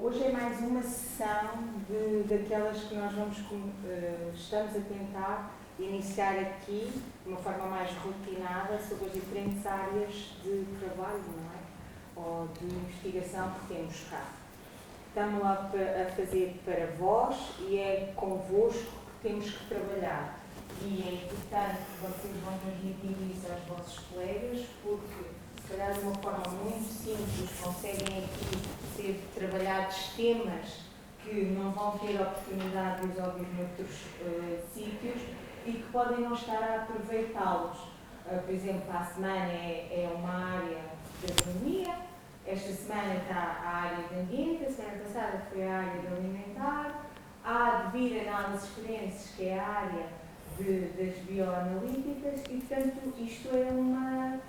Hoje é mais uma sessão daquelas que nós estamos a tentar iniciar aqui, de uma forma mais rotinada, sobre as diferentes áreas de trabalho, não é? Ou de investigação que temos cá. Estamos lá a fazer para vós e é convosco que temos que trabalhar. E é importante que vocês vão transmitir isso aos vossos colegas, porque, se calhar, de uma forma muito simples, conseguem aqui ser trabalhados temas que não vão ter oportunidade de os ouvir noutros sítios e que podem não estar a aproveitá-los. Por exemplo, a semana é uma área de economia, esta semana está a área de ambiente, a semana passada foi a área de alimentar, há de vir análises forenses, que é a área das bioanalíticas, e portanto isto é uma...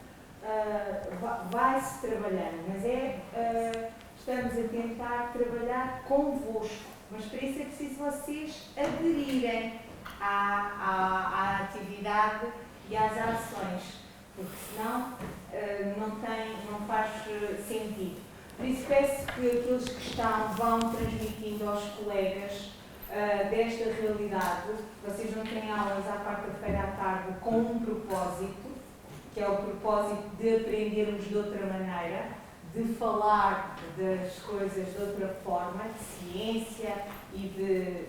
vai-se trabalhando, mas estamos a tentar trabalhar convosco, mas para isso é preciso vocês aderirem à atividade e às ações, porque senão não faz sentido. Por isso peço que aqueles que estão vão transmitindo aos colegas desta realidade. Vocês não têm aulas à quarta-feira à tarde com um propósito, que é o propósito de aprendermos de outra maneira, de falar das coisas de outra forma, de ciência e de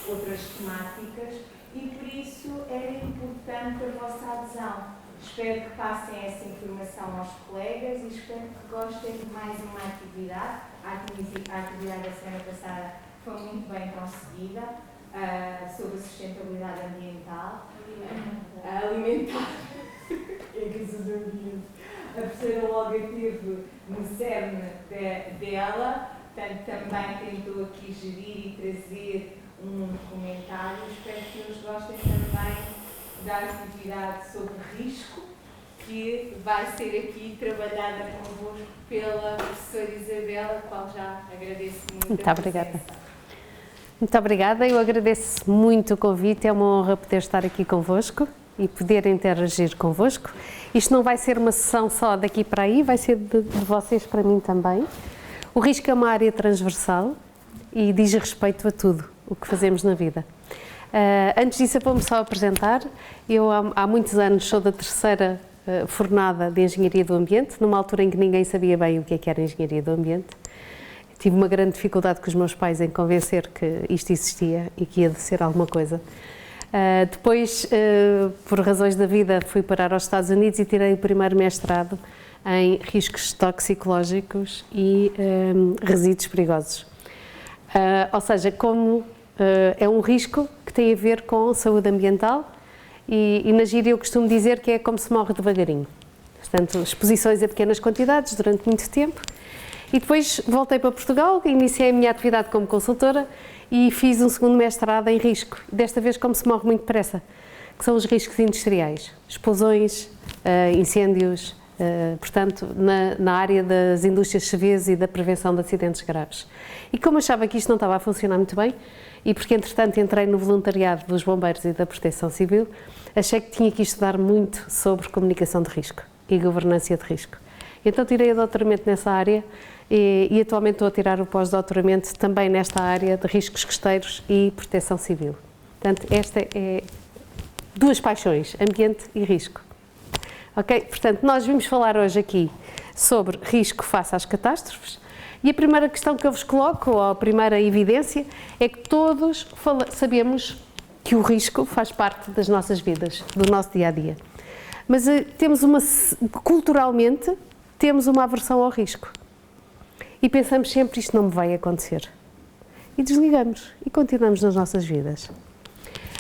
outras temáticas, e por isso era importante a vossa adesão. Espero que passem essa informação aos colegas e espero que gostem de mais uma atividade. A atividade da semana passada foi muito bem conseguida, sobre a sustentabilidade ambiental. Alimentar. A professora Olga esteve no cerne dela, portanto também tentou aqui gerir e trazer um comentário. Espero que eles gostem também da atividade sobre risco, que vai ser aqui trabalhada convosco pela professora Isabela, a qual já agradeço muito. Muito obrigada. Muito obrigada, eu agradeço muito o convite, é uma honra poder estar aqui convosco e poder interagir convosco. Isto não vai ser uma sessão só daqui para aí, vai ser de vocês para mim também. O risco é uma área transversal e diz respeito a tudo o que fazemos na vida. Antes disso, eu vou-me só apresentar. Eu há muitos anos sou da terceira fornada de Engenharia do Ambiente, numa altura em que ninguém sabia bem o que era Engenharia do Ambiente. Tive uma grande dificuldade com os meus pais em convencer que isto existia e que ia de ser alguma coisa. Depois, por razões da vida, fui parar aos Estados Unidos e tirei o primeiro mestrado em riscos toxicológicos e resíduos perigosos. Ou seja, como é um risco que tem a ver com saúde ambiental e na gíria eu costumo dizer que é como se morre devagarinho. Portanto, exposições a pequenas quantidades durante muito tempo. E depois voltei para Portugal, iniciei a minha atividade como consultora e fiz um segundo mestrado em risco, desta vez como se morre muito depressa, que são os riscos industriais, explosões, incêndios, portanto, na área das indústrias civis e da prevenção de acidentes graves. E como achava que isto não estava a funcionar muito bem, e porque entretanto entrei no voluntariado dos bombeiros e da proteção civil, achei que tinha que estudar muito sobre comunicação de risco e governança de risco. Então tirei o doutoramento nessa área e atualmente estou a tirar o pós-doutoramento também nesta área de riscos costeiros e proteção civil. Portanto, esta é duas paixões, ambiente e risco. Ok? Portanto, nós vimos falar hoje aqui sobre risco face às catástrofes e a primeira questão que eu vos coloco, ou a primeira evidência, é que todos sabemos que o risco faz parte das nossas vidas, do nosso dia-a-dia. Mas culturalmente, temos uma aversão ao risco. E pensamos sempre, isto não me vai acontecer. E desligamos e continuamos nas nossas vidas.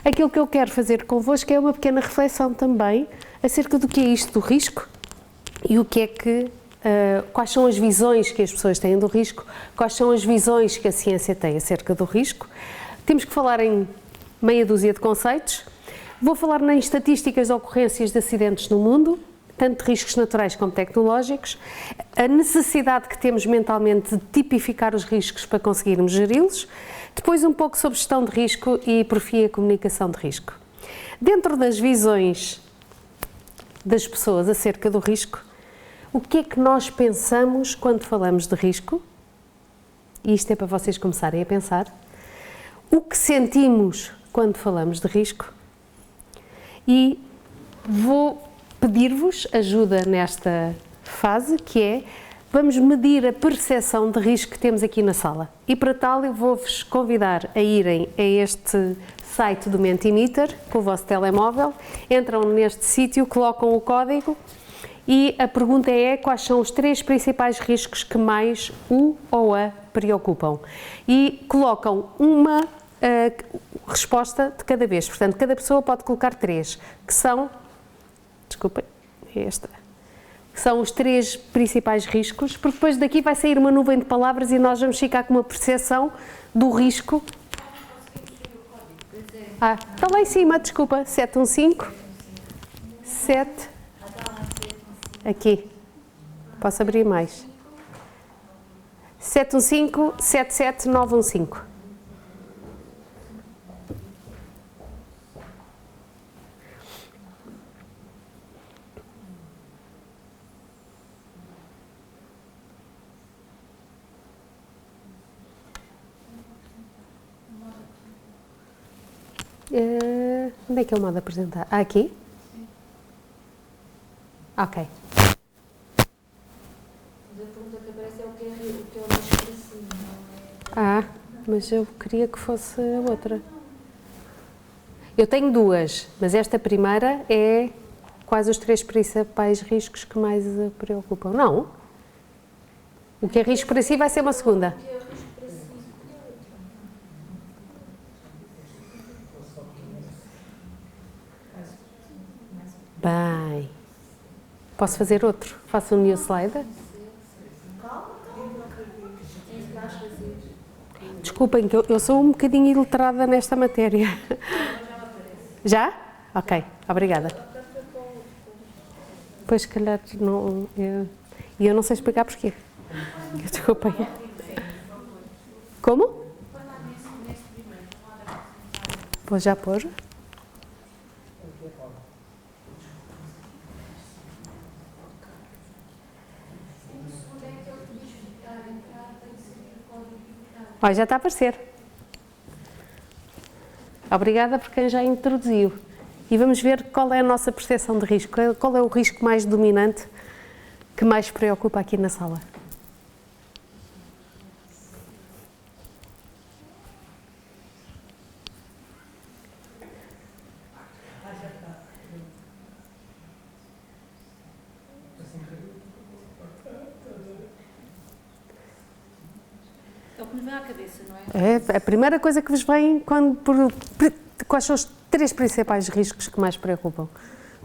Aquilo que eu quero fazer convosco é uma pequena reflexão também acerca do que é isto do risco e o que é que, quais são as visões que as pessoas têm do risco, quais são as visões que a ciência tem acerca do risco. Temos que falar em meia dúzia de conceitos. Vou falar em estatísticas de ocorrências de acidentes no mundo, tanto de riscos naturais como tecnológicos, a necessidade que temos mentalmente de tipificar os riscos para conseguirmos geri-los, depois um pouco sobre gestão de risco e, por fim, a comunicação de risco. Dentro das visões das pessoas acerca do risco, o que é que nós pensamos quando falamos de risco e isto é para vocês começarem a pensar, o que sentimos quando falamos de risco, e vou pedir-vos ajuda nesta fase, que é, vamos medir a percepção de risco que temos aqui na sala. E para tal eu vou-vos convidar a irem a este site do Mentimeter com o vosso telemóvel, entram neste sítio, colocam o código e a pergunta é quais são os 3 principais riscos que mais o ou a preocupam. E colocam uma resposta de cada vez, portanto cada pessoa pode colocar 3, que são, desculpem, que são os 3 principais riscos, porque depois daqui vai sair uma nuvem de palavras e nós vamos ficar com uma percepção do risco. Está lá em cima, desculpa, 715, 7, aqui, posso abrir mais, 715 77915. Onde é que é o modo de apresentar? Aqui? Ok. Mas a pergunta que aparece é o que é o mais parecido, não é? Mas eu queria que fosse a outra. Eu tenho 2, mas esta primeira é quais os 3 principais riscos que mais a preocupam. Não? O que é risco para si vai ser uma segunda. O que é o risco para si? Bem, posso fazer outro? Faço um new slider? Desculpem que eu sou um bocadinho iletrada nesta matéria. Já? Ok, obrigada. Pois, se calhar, não... E eu não sei explicar porquê. Desculpem. Como? Vou já pôr. Olha, já está a aparecer. Obrigada por quem já introduziu. E vamos ver qual é a nossa percepção de risco. Qual é o risco mais dominante que mais preocupa aqui na sala? É o que me vem à cabeça, não é? É a primeira coisa que vos vem quais são os 3 principais riscos que mais preocupam.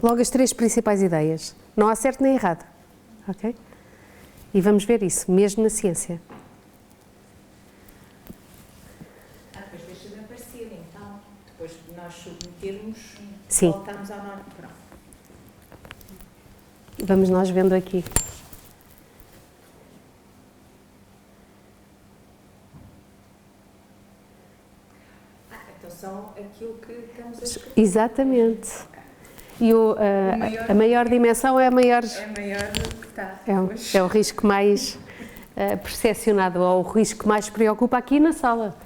Logo as 3 principais ideias. Não há certo nem errado. Ok? E vamos ver isso, mesmo na ciência. Depois deixa de aparecer, então. Depois de nós submetermos, Sim. voltamos ao norte. Pronto. Vamos nós vendo aqui. Então são aquilo que estamos a escrever. Exatamente. E a maior dimensão é a maior... É maior do que está. É o risco mais percepcionado, ou o risco que mais preocupa aqui na sala.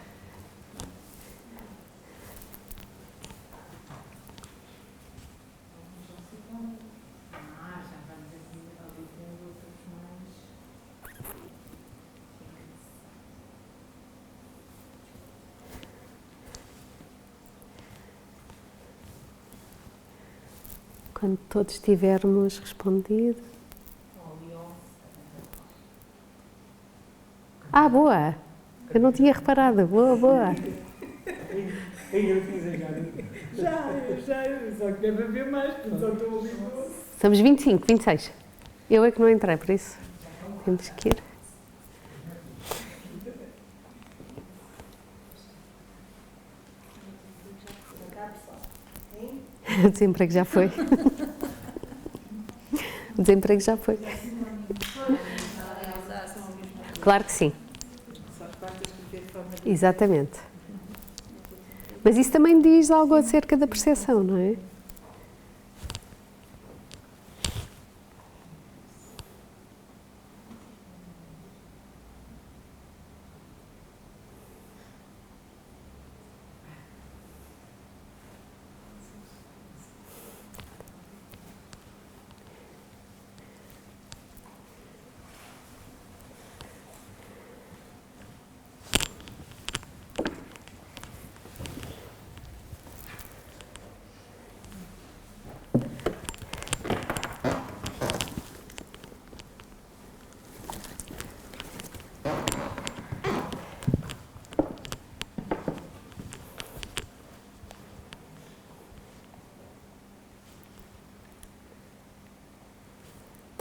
Quando todos tivermos respondido. Boa! Eu não tinha reparado. Boa, boa. Ainda não fiz já, só que deve haver mais, porque só estou ali. Estamos 25, 26. Eu é que não entrei, por isso temos que ir. O desemprego já foi. O desemprego já foi. Claro que sim. Exatamente. Mas isso também diz algo acerca da percepção, não é?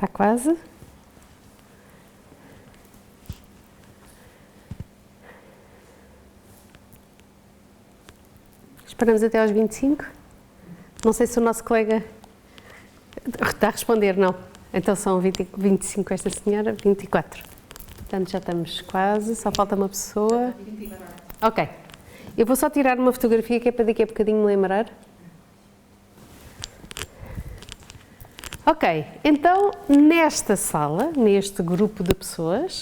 Está quase. Esperamos até aos 25. Não sei se o nosso colega está a responder, não. Então são 25 esta senhora, 24. Portanto, já estamos quase, só falta uma pessoa. Ok. Eu vou só tirar uma fotografia que é para daqui a bocadinho me lembrar. Ok, então nesta sala, neste grupo de pessoas,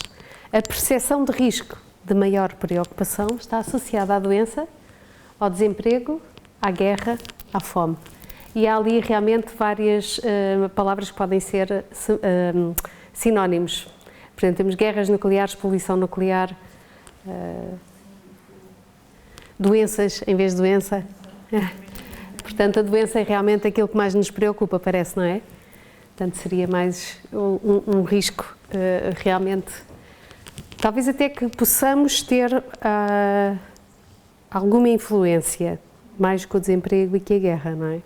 a percepção de risco de maior preocupação está associada à doença, ao desemprego, à guerra, à fome. E há ali realmente várias palavras que podem ser sinónimos. Portanto, temos guerras nucleares, poluição nuclear, doenças em vez de doença. Portanto, a doença é realmente aquilo que mais nos preocupa, parece, não é? Portanto, seria mais um risco realmente. Talvez até que possamos ter alguma influência, mais que o desemprego e que a guerra, não é?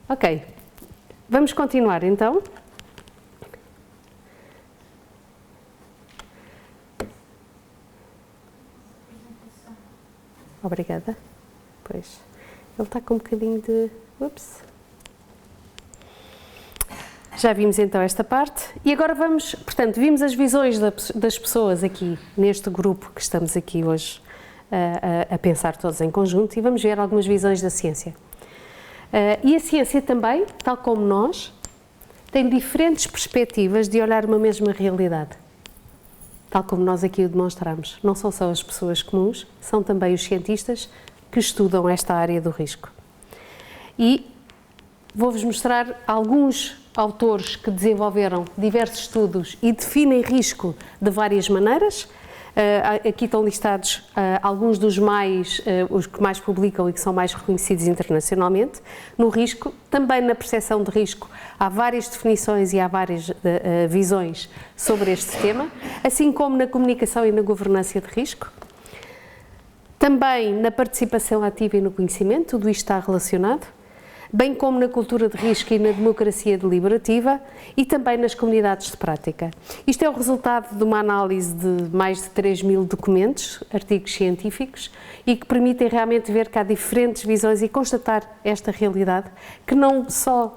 Ok, vamos continuar então. Obrigada. Pois, ele está com um bocadinho de... Ups. Já vimos então esta parte e agora vamos, portanto, vimos as visões das pessoas aqui neste grupo que estamos aqui hoje a pensar todos em conjunto e vamos ver algumas visões da ciência. E a ciência também, tal como nós, tem diferentes perspectivas de olhar uma mesma realidade, tal como nós aqui o demonstramos. Não são só as pessoas comuns, são também os cientistas que estudam esta área do risco. E vou-vos mostrar alguns autores que desenvolveram diversos estudos e definem risco de várias maneiras. Aqui estão listados alguns dos os que mais publicam e que são mais reconhecidos internacionalmente no risco. Também na percepção de risco há várias definições e há várias visões sobre este tema, assim como na comunicação e na governança de risco. Também na participação ativa e no conhecimento, tudo isto está relacionado, bem como na cultura de risco e na democracia deliberativa e também nas comunidades de prática. Isto é o resultado de uma análise de mais de 3.000 documentos, artigos científicos, e que permitem realmente ver que há diferentes visões e constatar esta realidade, que não são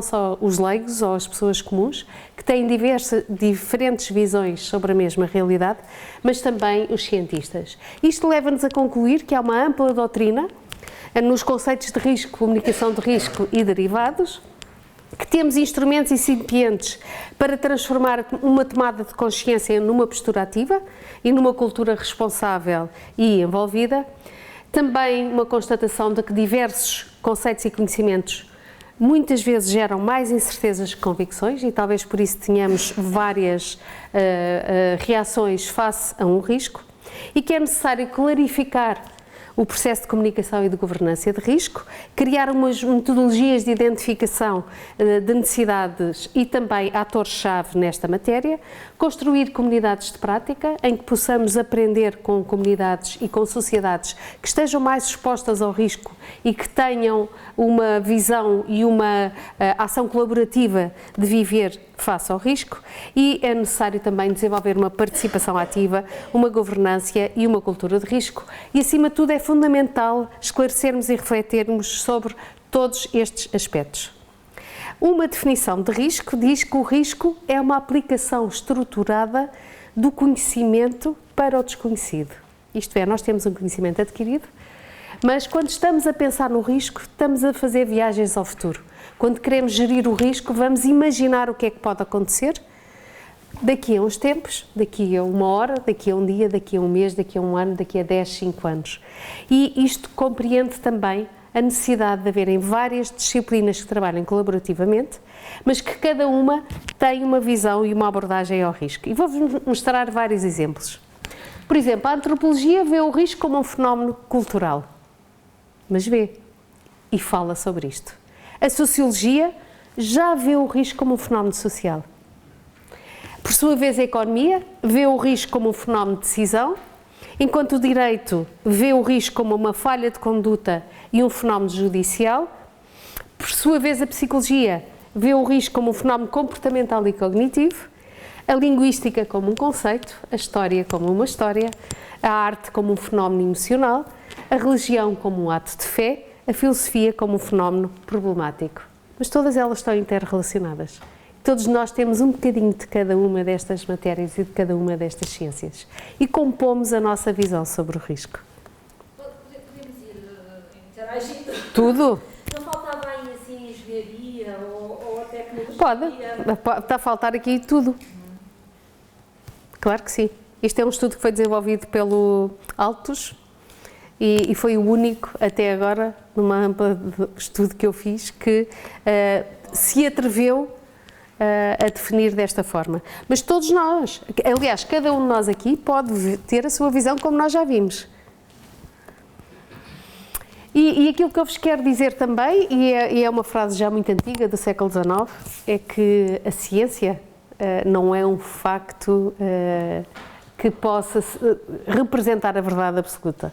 só os leigos ou as pessoas comuns, que têm diferentes visões sobre a mesma realidade, mas também os cientistas. Isto leva-nos a concluir que há uma ampla doutrina nos conceitos de risco, comunicação de risco e derivados, que temos instrumentos incipientes para transformar uma tomada de consciência numa postura ativa e numa cultura responsável e envolvida. Também uma constatação de que diversos conceitos e conhecimentos muitas vezes geram mais incertezas que convicções e talvez por isso tenhamos várias reações face a um risco e que é necessário clarificar o processo de comunicação e de governança de risco, criar umas metodologias de identificação de necessidades e também atores-chave nesta matéria, construir comunidades de prática em que possamos aprender com comunidades e com sociedades que estejam mais expostas ao risco e que tenham uma visão e uma ação colaborativa de viver face ao risco, e é necessário também desenvolver uma participação ativa, uma governança e uma cultura de risco e, acima de tudo, é fundamental esclarecermos e refletirmos sobre todos estes aspectos. Uma definição de risco diz que o risco é uma aplicação estruturada do conhecimento para o desconhecido. Isto é, nós temos um conhecimento adquirido, mas quando estamos a pensar no risco, estamos a fazer viagens ao futuro. Quando queremos gerir o risco, vamos imaginar o que é que pode acontecer daqui a uns tempos, daqui a uma hora, daqui a um dia, daqui a um mês, daqui a um ano, daqui a 10, 5 anos. E isto compreende também a necessidade de haverem várias disciplinas que trabalhem colaborativamente, mas que cada uma tem uma visão e uma abordagem ao risco. E vou-vos mostrar vários exemplos. Por exemplo, a antropologia vê o risco como um fenómeno cultural, mas vê e fala sobre isto. A sociologia já vê o risco como um fenómeno social. Por sua vez, a economia vê o risco como um fenómeno de decisão, enquanto o direito vê o risco como uma falha de conduta e um fenómeno judicial. Por sua vez, a psicologia vê o risco como um fenómeno comportamental e cognitivo, a linguística como um conceito, a história como uma história, a arte como um fenómeno emocional, a religião como um ato de fé, a filosofia como um fenómeno problemático. Mas todas elas estão interrelacionadas. Todos nós temos um bocadinho de cada uma destas matérias e de cada uma destas ciências e compomos a nossa visão sobre o risco. Podemos ir interagindo? Tudo? Não faltava aí assim engenharia ou a tecnologia? Pode. Está a faltar aqui tudo. Claro que sim. Isto é um estudo que foi desenvolvido pelo Altus e foi o único até agora, numa ampla estudo que eu fiz, que se atreveu a definir desta forma. Mas todos nós, aliás, cada um de nós aqui pode ter a sua visão como nós já vimos. E aquilo que eu vos quero dizer também, e é uma frase já muito antiga, do século XIX, é que a ciência não é um facto que possa representar a verdade absoluta.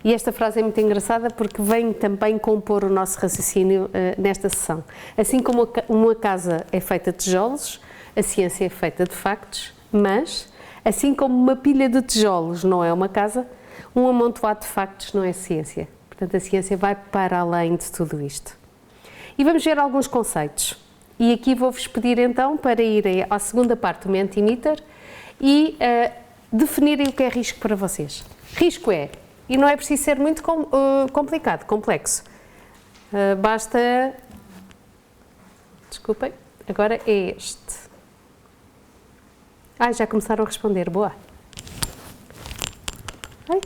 E esta frase é muito engraçada porque vem também compor o nosso raciocínio nesta sessão. Assim como uma casa é feita de tijolos, a ciência é feita de factos, mas, assim como uma pilha de tijolos não é uma casa, um amontoado de factos não é ciência. Portanto, a ciência vai para além de tudo isto. E vamos ver alguns conceitos. E aqui vou-vos pedir então para irem à segunda parte do Mentimeter e definirem o que é risco para vocês. Risco é, e não é preciso ser muito complicado, complexo. Basta... Desculpem, agora é este. Já começaram a responder, boa. Ai.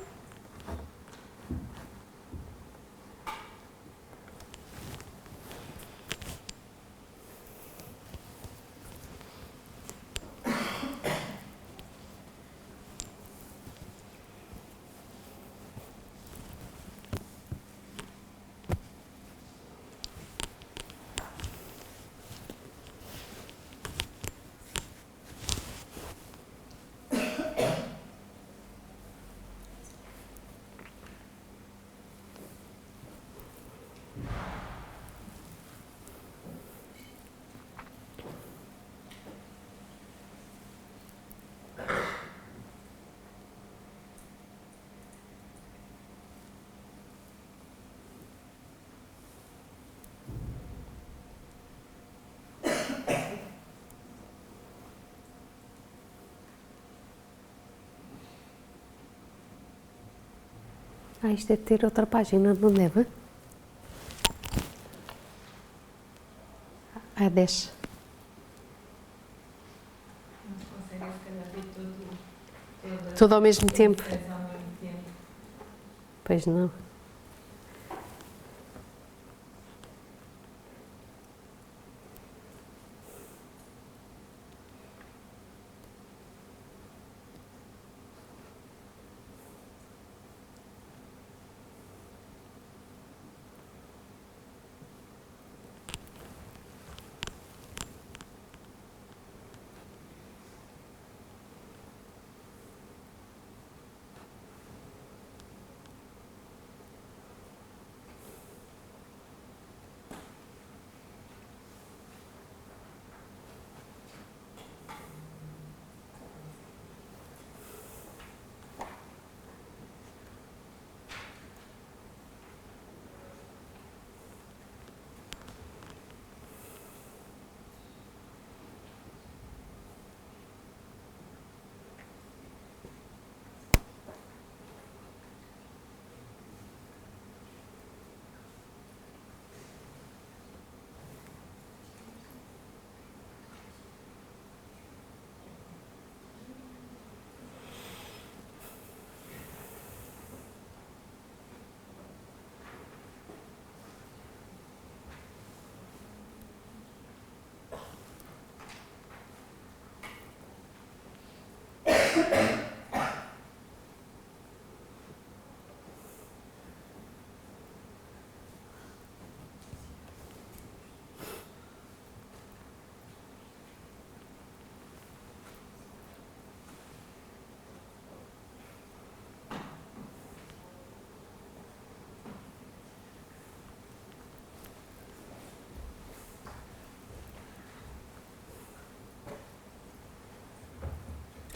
Isto deve ter outra página, não deve? 10. Não se consegue, se calhar, ver Tudo ao mesmo tempo? ao mesmo tempo. Pois não.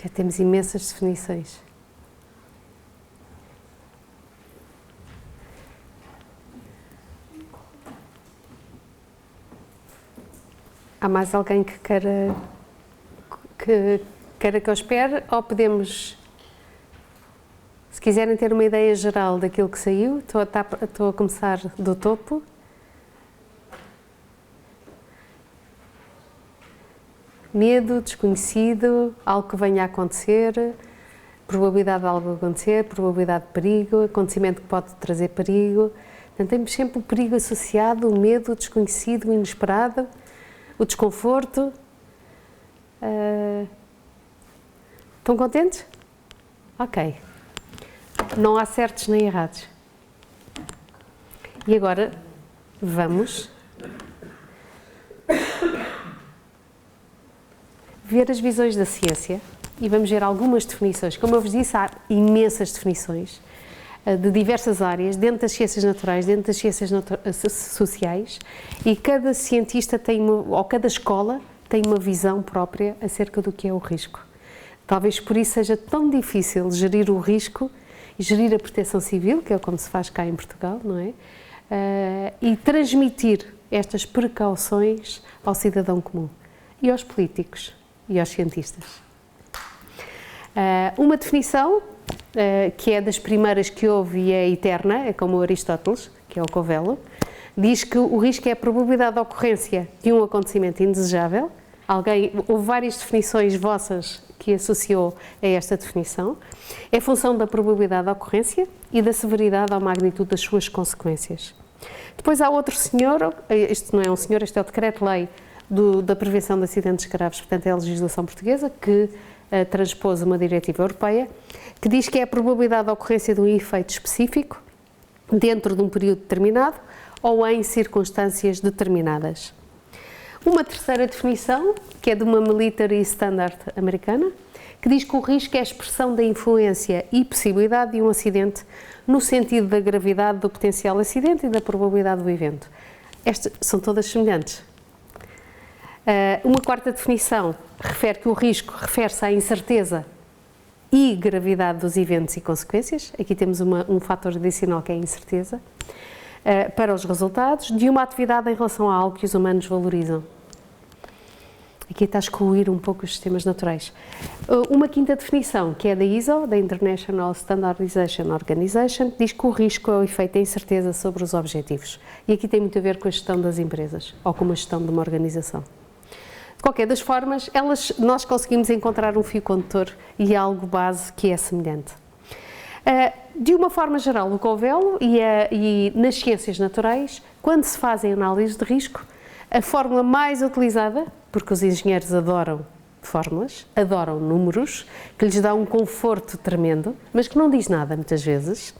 Já temos imensas definições. Há mais alguém que queira que eu espere? Ou podemos, se quiserem ter uma ideia geral daquilo que saiu, estou a começar do topo. Medo, desconhecido, algo que venha a acontecer, probabilidade de algo acontecer, probabilidade de perigo, acontecimento que pode trazer perigo. Portanto, temos sempre o perigo associado, o medo, o desconhecido, o inesperado, o desconforto. Estão contentes? Ok. Não há certos nem errados. E agora vamos ver as visões da ciência e vamos ver algumas definições. Como eu vos disse, há imensas definições de diversas áreas, dentro das ciências naturais, dentro das ciências sociais, e cada cientista tem ou cada escola tem uma visão própria acerca do que é o risco. Talvez por isso seja tão difícil gerir o risco e gerir a proteção civil, que é como se faz cá em Portugal, não é? E transmitir estas precauções ao cidadão comum e aos políticos e aos cientistas. Uma definição, que é das primeiras que houve e é eterna, é como Aristóteles, que é o Covello, diz que o risco é a probabilidade de ocorrência de um acontecimento indesejável. Houve várias definições vossas que associou a esta definição. É função da probabilidade de ocorrência e da severidade ou magnitude das suas consequências. Depois há outro senhor, este não é um senhor, este é o Decreto-Lei da Prevenção de Acidentes Graves, portanto é a legislação portuguesa, que transpôs uma diretiva europeia, que diz que é a probabilidade de ocorrência de um efeito específico dentro de um período determinado ou em circunstâncias determinadas. Uma terceira definição, que é de uma Military Standard americana, que diz que o risco é a expressão da influência e possibilidade de um acidente no sentido da gravidade do potencial acidente e da probabilidade do evento. Estas são todas semelhantes. Uma quarta definição refere que o risco refere-se à incerteza e gravidade dos eventos e consequências. Aqui temos um fator adicional que é a incerteza. Para os resultados de uma atividade em relação a algo que os humanos valorizam. Aqui está a excluir um pouco os sistemas naturais. Uma quinta definição, que é da ISO, da International Standardization Organization, diz que o risco é o efeito da incerteza sobre os objetivos. E aqui tem muito a ver com a gestão das empresas, ou com a gestão de uma organização. De qualquer das formas, nós conseguimos encontrar um fio condutor e algo base que é semelhante. De uma forma geral, o Covello e nas ciências naturais, quando se fazem análises de risco, a fórmula mais utilizada, porque os engenheiros adoram fórmulas, adoram números, que lhes dá um conforto tremendo, mas que não diz nada muitas vezes,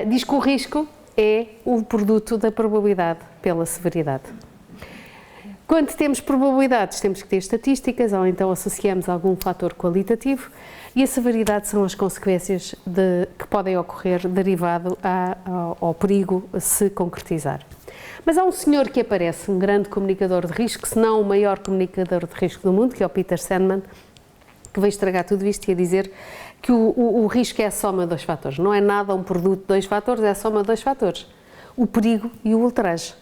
diz que o risco é o produto da probabilidade pela severidade. Quando temos probabilidades, temos que ter estatísticas, ou então associamos algum fator qualitativo, e a severidade são as consequências que podem ocorrer derivado ao perigo se concretizar. Mas há um senhor que aparece, um grande comunicador de risco, se não o maior comunicador de risco do mundo, que é o Peter Sandman, que veio estragar tudo isto e a dizer que o risco é a soma de dois fatores. Não é nada um produto de dois fatores, é a soma de dois fatores. O perigo e o ultraje.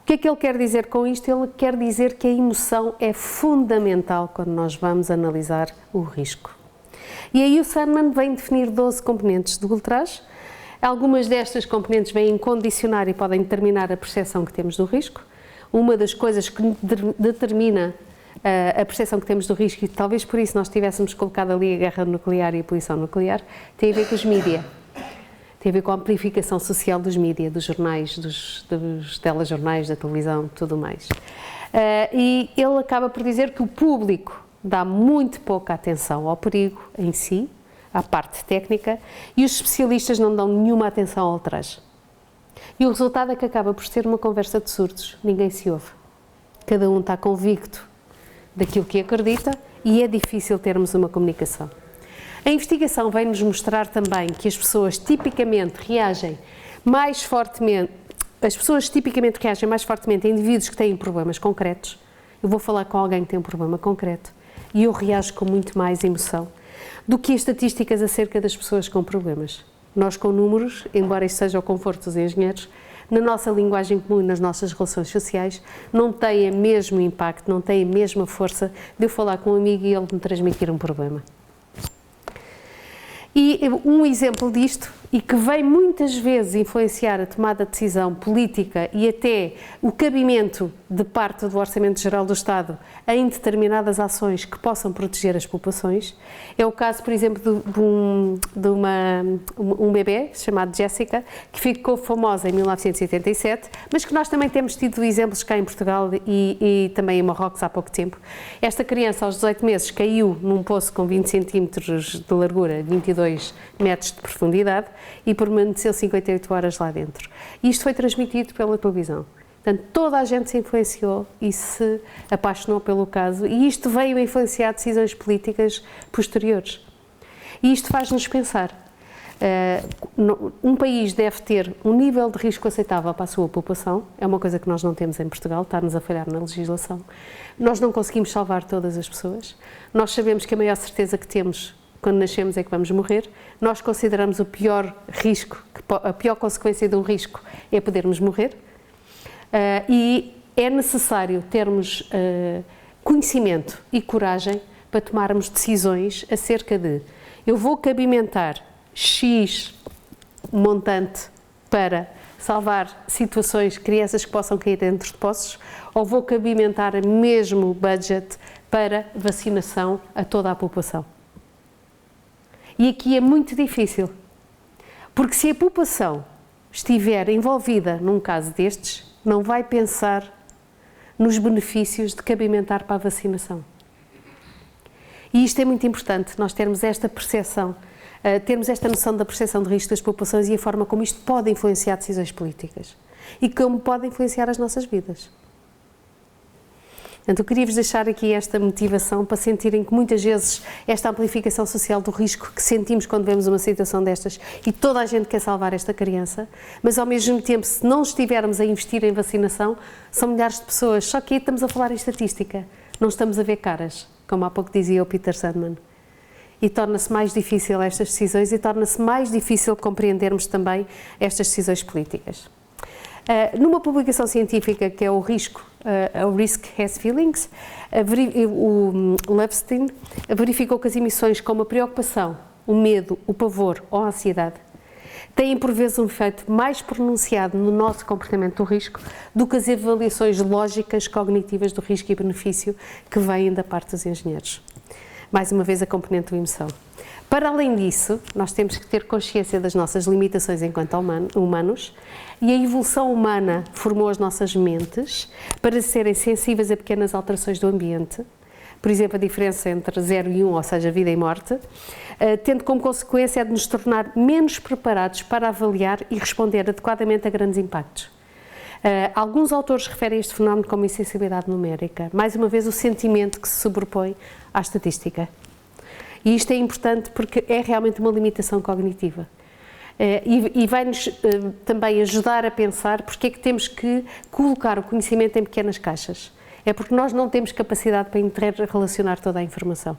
O que é que ele quer dizer com isto? Ele quer dizer que a emoção é fundamental quando nós vamos analisar o risco. E aí o Sandman vem definir 12 componentes do ultraje. Algumas destas componentes vêm condicionar e podem determinar a percepção que temos do risco. Uma das coisas que determina a percepção que temos do risco, e talvez por isso nós tivéssemos colocado ali a guerra nuclear e a poluição nuclear, tem a ver com os mídia. Tem a ver com a amplificação social dos mídia, dos jornais, dos telejornais, da televisão, tudo mais. E ele acaba por dizer que o público dá muito pouca atenção ao perigo em si, à parte técnica, e os especialistas não dão nenhuma atenção ao ultraje. E o resultado é que acaba por ser uma conversa de surdos, ninguém se ouve. Cada um está convicto daquilo que acredita e é difícil termos uma comunicação. A investigação vem-nos mostrar também que as pessoas tipicamente reagem mais fortemente a indivíduos que têm problemas concretos. Eu vou falar com alguém que tem um problema concreto e eu reajo com muito mais emoção do que as estatísticas acerca das pessoas com problemas. Nós com números, embora isto seja o conforto dos engenheiros, na nossa linguagem comum e nas nossas relações sociais, não tem o mesmo impacto, não tem a mesma força de eu falar com um amigo e ele me transmitir um problema. E um exemplo disto, e que vem muitas vezes influenciar a tomada de decisão política e até o cabimento de parte do Orçamento Geral do Estado em determinadas ações que possam proteger as populações, é o caso, por exemplo, de um bebê chamado Jéssica, que ficou famosa em 1987, mas que nós também temos tido exemplos cá em Portugal e também em Marrocos há pouco tempo. Esta criança, aos 18 meses, caiu num poço com 20 centímetros de largura, 22 metros de profundidade, e permaneceu 58 horas lá dentro. E isto foi transmitido pela televisão. Portanto, toda a gente se influenciou e se apaixonou pelo caso, e isto veio a influenciar decisões políticas posteriores. E isto faz-nos pensar. Um país deve ter um nível de risco aceitável para a sua população, é uma coisa que nós não temos em Portugal, está-nos a falhar na legislação. Nós não conseguimos salvar todas as pessoas, nós sabemos que a maior certeza que temos quando nascemos é que vamos morrer, nós consideramos o pior risco, a pior consequência de um risco é podermos morrer, e é necessário termos conhecimento e coragem para tomarmos decisões acerca de eu vou cabimentar X montante para salvar situações, crianças que possam cair dentro de poços, ou vou cabimentar mesmo budget para vacinação a toda a população. E aqui é muito difícil, porque se a população estiver envolvida num caso destes, não vai pensar nos benefícios de cabimentar para a vacinação. E isto é muito importante, nós termos esta percepção, termos esta noção da percepção de risco das populações e a forma como isto pode influenciar decisões políticas e como pode influenciar as nossas vidas. Portanto, eu queria-vos deixar aqui esta motivação para sentirem que muitas vezes esta amplificação social do risco que sentimos quando vemos uma situação destas e toda a gente quer salvar esta criança, mas ao mesmo tempo, se não estivermos a investir em vacinação, são milhares de pessoas, só que aí estamos a falar em estatística, não estamos a ver caras, como há pouco dizia o Peter Sandman. E torna-se mais difícil estas decisões e torna-se mais difícil compreendermos também estas decisões políticas. Numa publicação científica que é o Risco, o Risk Has Feelings, o Lovestein verificou que as emoções como a preocupação, o medo, o pavor ou a ansiedade têm por vezes um efeito mais pronunciado no nosso comportamento do risco do que as avaliações lógicas cognitivas do risco e benefício que vêm da parte dos engenheiros. Mais uma vez a componente da emoção. Para além disso, nós temos que ter consciência das nossas limitações enquanto humanos e a evolução humana formou as nossas mentes para serem sensíveis a pequenas alterações do ambiente, por exemplo, a diferença entre 0 e 1, ou seja, vida e morte, tendo como consequência de nos tornar menos preparados para avaliar e responder adequadamente a grandes impactos. Alguns autores referem este fenómeno como insensibilidade numérica, mais uma vez o sentimento que se sobrepõe à estatística. E isto é importante porque é realmente uma limitação cognitiva. E vai-nos também ajudar a pensar porque é que temos que colocar o conhecimento em pequenas caixas. É porque nós não temos capacidade para interrelacionar toda a informação.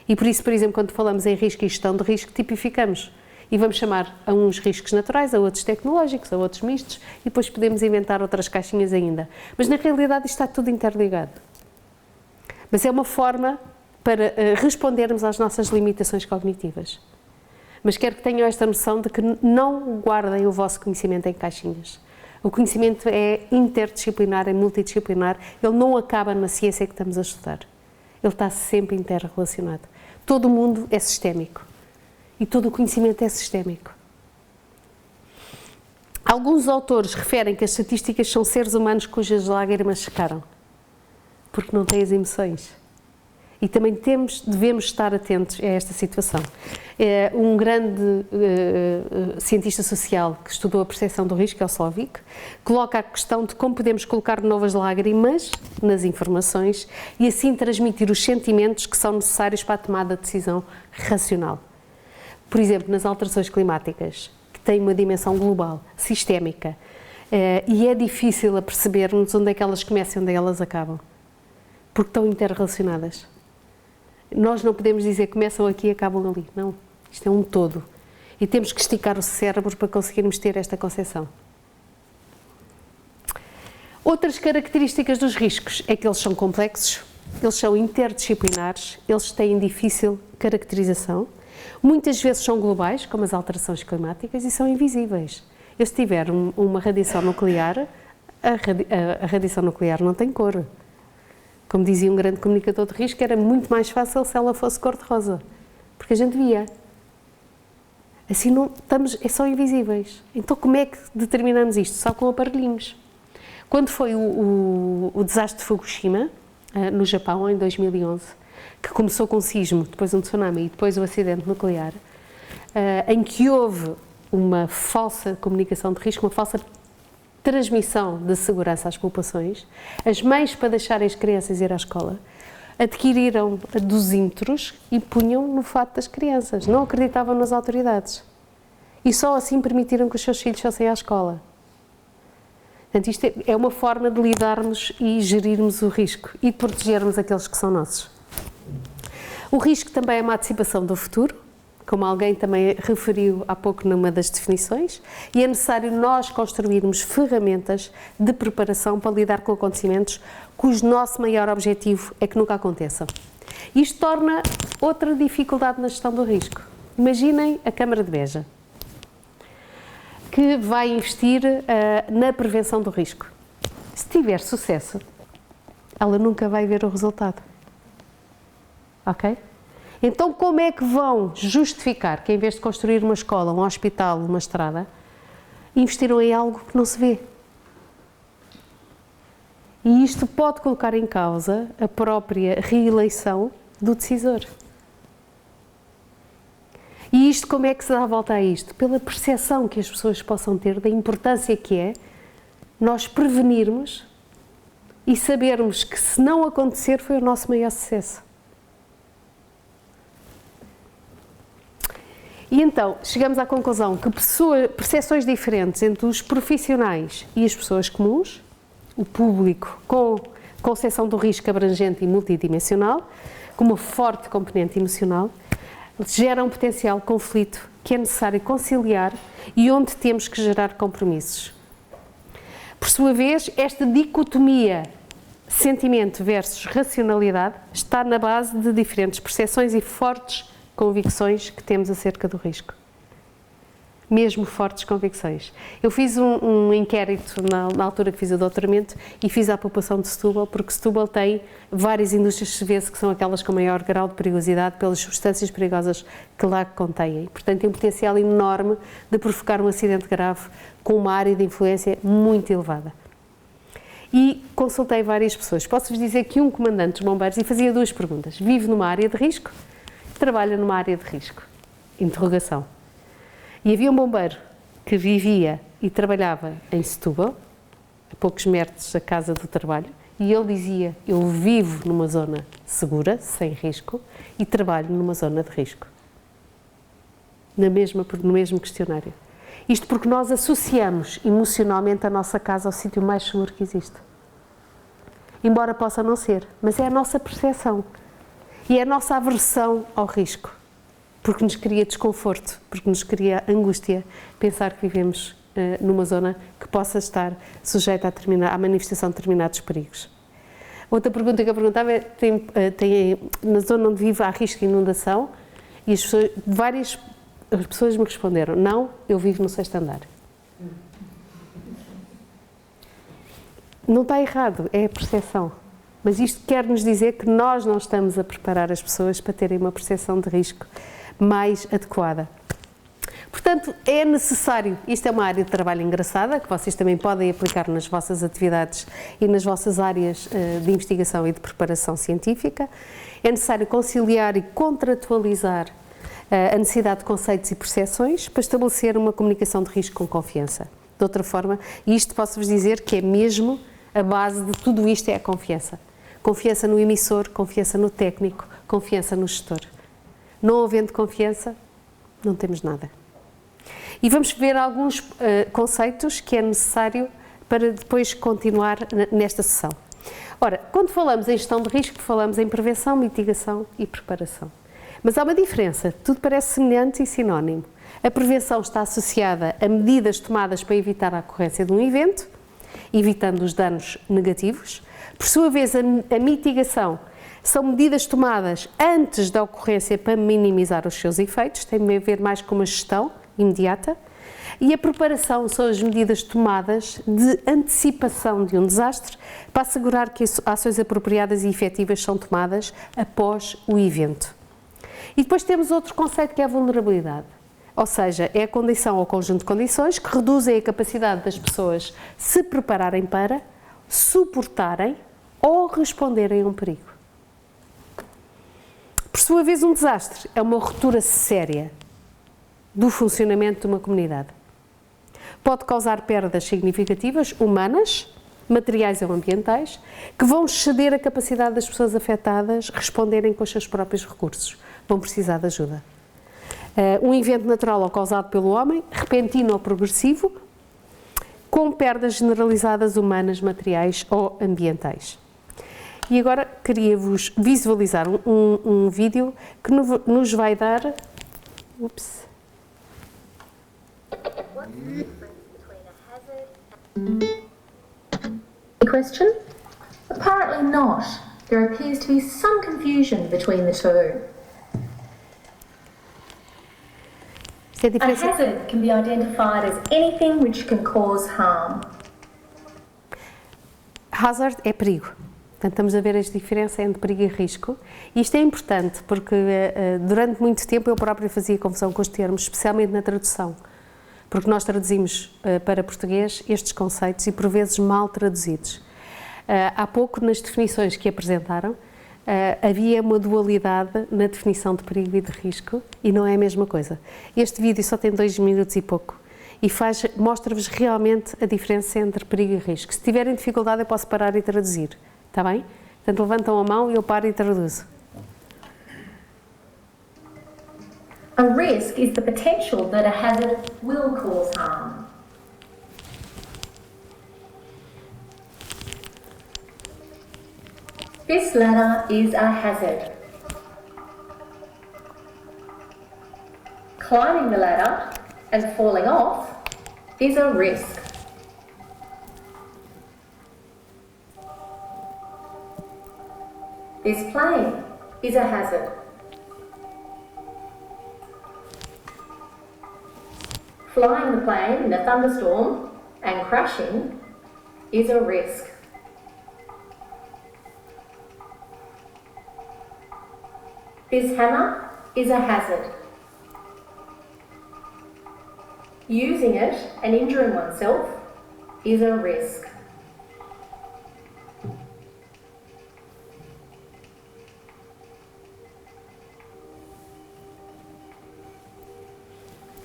E por isso, por exemplo, quando falamos em risco e gestão de risco, tipificamos. E vamos chamar a uns riscos naturais, a outros tecnológicos, a outros mistos, e depois podemos inventar outras caixinhas ainda. Mas na realidade isto está tudo interligado. Mas é uma forma para respondermos às nossas limitações cognitivas. Mas quero que tenham esta noção de que não guardem o vosso conhecimento em caixinhas. O conhecimento é interdisciplinar, é multidisciplinar, ele não acaba na ciência que estamos a estudar. Ele está sempre interrelacionado. Todo o mundo é sistémico e todo o conhecimento é sistémico. Alguns autores referem que as estatísticas são seres humanos cujas lágrimas secaram, porque não têm as emoções. E também devemos estar atentos a esta situação. Um grande cientista social que estudou a percepção do risco, que é o Slovic, coloca a questão de como podemos colocar novas lágrimas nas informações e assim transmitir os sentimentos que são necessários para a tomada de decisão racional. Por exemplo, nas alterações climáticas, que têm uma dimensão global, sistémica, e é difícil a percebermos onde é que elas começam e onde é que elas acabam, porque estão interrelacionadas. Nós não podemos dizer começam aqui e acabam ali. Não, isto é um todo. E temos que esticar o cérebro para conseguirmos ter esta concepção. Outras características dos riscos é que eles são complexos, eles são interdisciplinares, eles têm difícil caracterização, muitas vezes são globais, como as alterações climáticas, e são invisíveis. Eu, se tiver uma radiação nuclear, a radiação nuclear não tem cor. Como dizia um grande comunicador de risco, era muito mais fácil se ela fosse cor-de-rosa, porque a gente via. Assim não estamos, são invisíveis. Então como é que determinamos isto? Só com aparelhinhos. Quando foi o desastre de Fukushima, no Japão, em 2011, que começou com um sismo, depois um tsunami e depois o acidente nuclear, em que houve uma falsa comunicação de risco, uma falsa transmissão de segurança às populações, as mães, para deixarem as crianças ir à escola, adquiriram dosímetros e punham no fato das crianças, não acreditavam nas autoridades. E só assim permitiram que os seus filhos fossem à escola. Portanto, isto é uma forma de lidarmos e gerirmos o risco e de protegermos aqueles que são nossos. O risco também é uma antecipação do futuro, como alguém também referiu há pouco numa das definições, e é necessário nós construirmos ferramentas de preparação para lidar com acontecimentos cujo nosso maior objetivo é que nunca aconteçam. Isto torna outra dificuldade na gestão do risco. Imaginem a Câmara de Beja, que vai investir na prevenção do risco. Se tiver sucesso, ela nunca vai ver o resultado. Ok? Então, como é que vão justificar que, em vez de construir uma escola, um hospital, uma estrada, investiram em algo que não se vê? E isto pode colocar em causa a própria reeleição do decisor. E isto, como é que se dá a volta a isto? Pela percepção que as pessoas possam ter da importância que é nós prevenirmos e sabermos que, se não acontecer, foi o nosso maior sucesso. E então, chegamos à conclusão que percepções diferentes entre os profissionais e as pessoas comuns, o público com concepção do risco abrangente e multidimensional, com uma forte componente emocional, gera um potencial conflito que é necessário conciliar e onde temos que gerar compromissos. Por sua vez, esta dicotomia sentimento versus racionalidade está na base de diferentes percepções e fortes convicções que temos acerca do risco. Mesmo fortes convicções. Eu fiz um inquérito na altura que fiz o doutoramento e fiz à população de Setúbal, porque Setúbal tem várias indústrias, se vê-se que são aquelas com maior grau de perigosidade pelas substâncias perigosas que lá contêm. Portanto, tem um potencial enorme de provocar um acidente grave com uma área de influência muito elevada. E consultei várias pessoas. Posso-vos dizer que um comandante dos bombeiros, e fazia duas perguntas: vive numa área de risco? Trabalha numa área de risco? Interrogação. E havia um bombeiro que vivia e trabalhava em Setúbal, a poucos metros da casa do trabalho, e ele dizia: eu vivo numa zona segura, sem risco, e trabalho numa zona de risco. No mesmo questionário. Isto porque nós associamos emocionalmente a nossa casa ao sítio mais seguro que existe. Embora possa não ser, mas é a nossa percepção. E é a nossa aversão ao risco, porque nos cria desconforto, porque nos cria angústia pensar que vivemos numa zona que possa estar sujeita à manifestação de determinados perigos. Outra pergunta que eu perguntava é, na zona onde vive há risco de inundação? E várias pessoas me responderam: não, eu vivo no 6º andar. Não está errado, é a percepção. Mas isto quer nos dizer que nós não estamos a preparar as pessoas para terem uma percepção de risco mais adequada. Portanto, é necessário, isto é uma área de trabalho engraçada, que vocês também podem aplicar nas vossas atividades e nas vossas áreas de investigação e de preparação científica. É necessário conciliar e contratualizar a necessidade de conceitos e percepções para estabelecer uma comunicação de risco com confiança. De outra forma, e isto posso-vos dizer que é mesmo a base de tudo isto, é a confiança. Confiança no emissor, confiança no técnico, confiança no gestor. Não havendo confiança, não temos nada. E vamos ver alguns conceitos que é necessário para depois continuar nesta sessão. Ora, quando falamos em gestão de risco, falamos em prevenção, mitigação e preparação. Mas há uma diferença, tudo parece semelhante e sinónimo. A prevenção está associada a medidas tomadas para evitar a ocorrência de um evento, evitando os danos negativos. Por sua vez, a mitigação são medidas tomadas antes da ocorrência para minimizar os seus efeitos, tem a ver mais com uma gestão imediata. E a preparação são as medidas tomadas de antecipação de um desastre para assegurar que ações apropriadas e efetivas são tomadas após o evento. E depois temos outro conceito que é a vulnerabilidade. Ou seja, é a condição ou conjunto de condições que reduzem a capacidade das pessoas se prepararem para, suportarem ou responderem a um perigo. Por sua vez, um desastre é uma ruptura séria do funcionamento de uma comunidade. Pode causar perdas significativas, humanas, materiais ou ambientais, que vão exceder a capacidade das pessoas afetadas responderem com os seus próprios recursos. Vão precisar de ajuda. Um evento natural ou causado pelo homem, repentino ou progressivo, com perdas generalizadas humanas, materiais ou ambientais. E agora queria-vos visualizar um vídeo que nos vai dar... Ups. Question? Apparently not. There appears to be some confusion between the two. A hazard can be identified as anything which can cause harm. Hazard é perigo. Portanto, estamos a ver a diferença entre perigo e risco. E isto é importante porque durante muito tempo eu própria fazia confusão com os termos, especialmente na tradução. Porque nós traduzimos para português estes conceitos e por vezes mal traduzidos. Há pouco, nas definições que apresentaram, havia uma dualidade na definição de perigo e de risco e não é a mesma coisa. Este vídeo só tem 2 minutos e pouco e mostra-vos realmente a diferença entre perigo e risco. Se tiverem dificuldade eu posso parar e traduzir, está bem? Portanto, levantam a mão e eu paro e traduzo. A risk is the potential that a hazard will cause harm. This ladder is a hazard. Climbing the ladder and falling off is a risk. This plane is a hazard. Flying the plane in a thunderstorm and crashing is a risk. This hammer is a hazard. Using it and injuring oneself is a risk.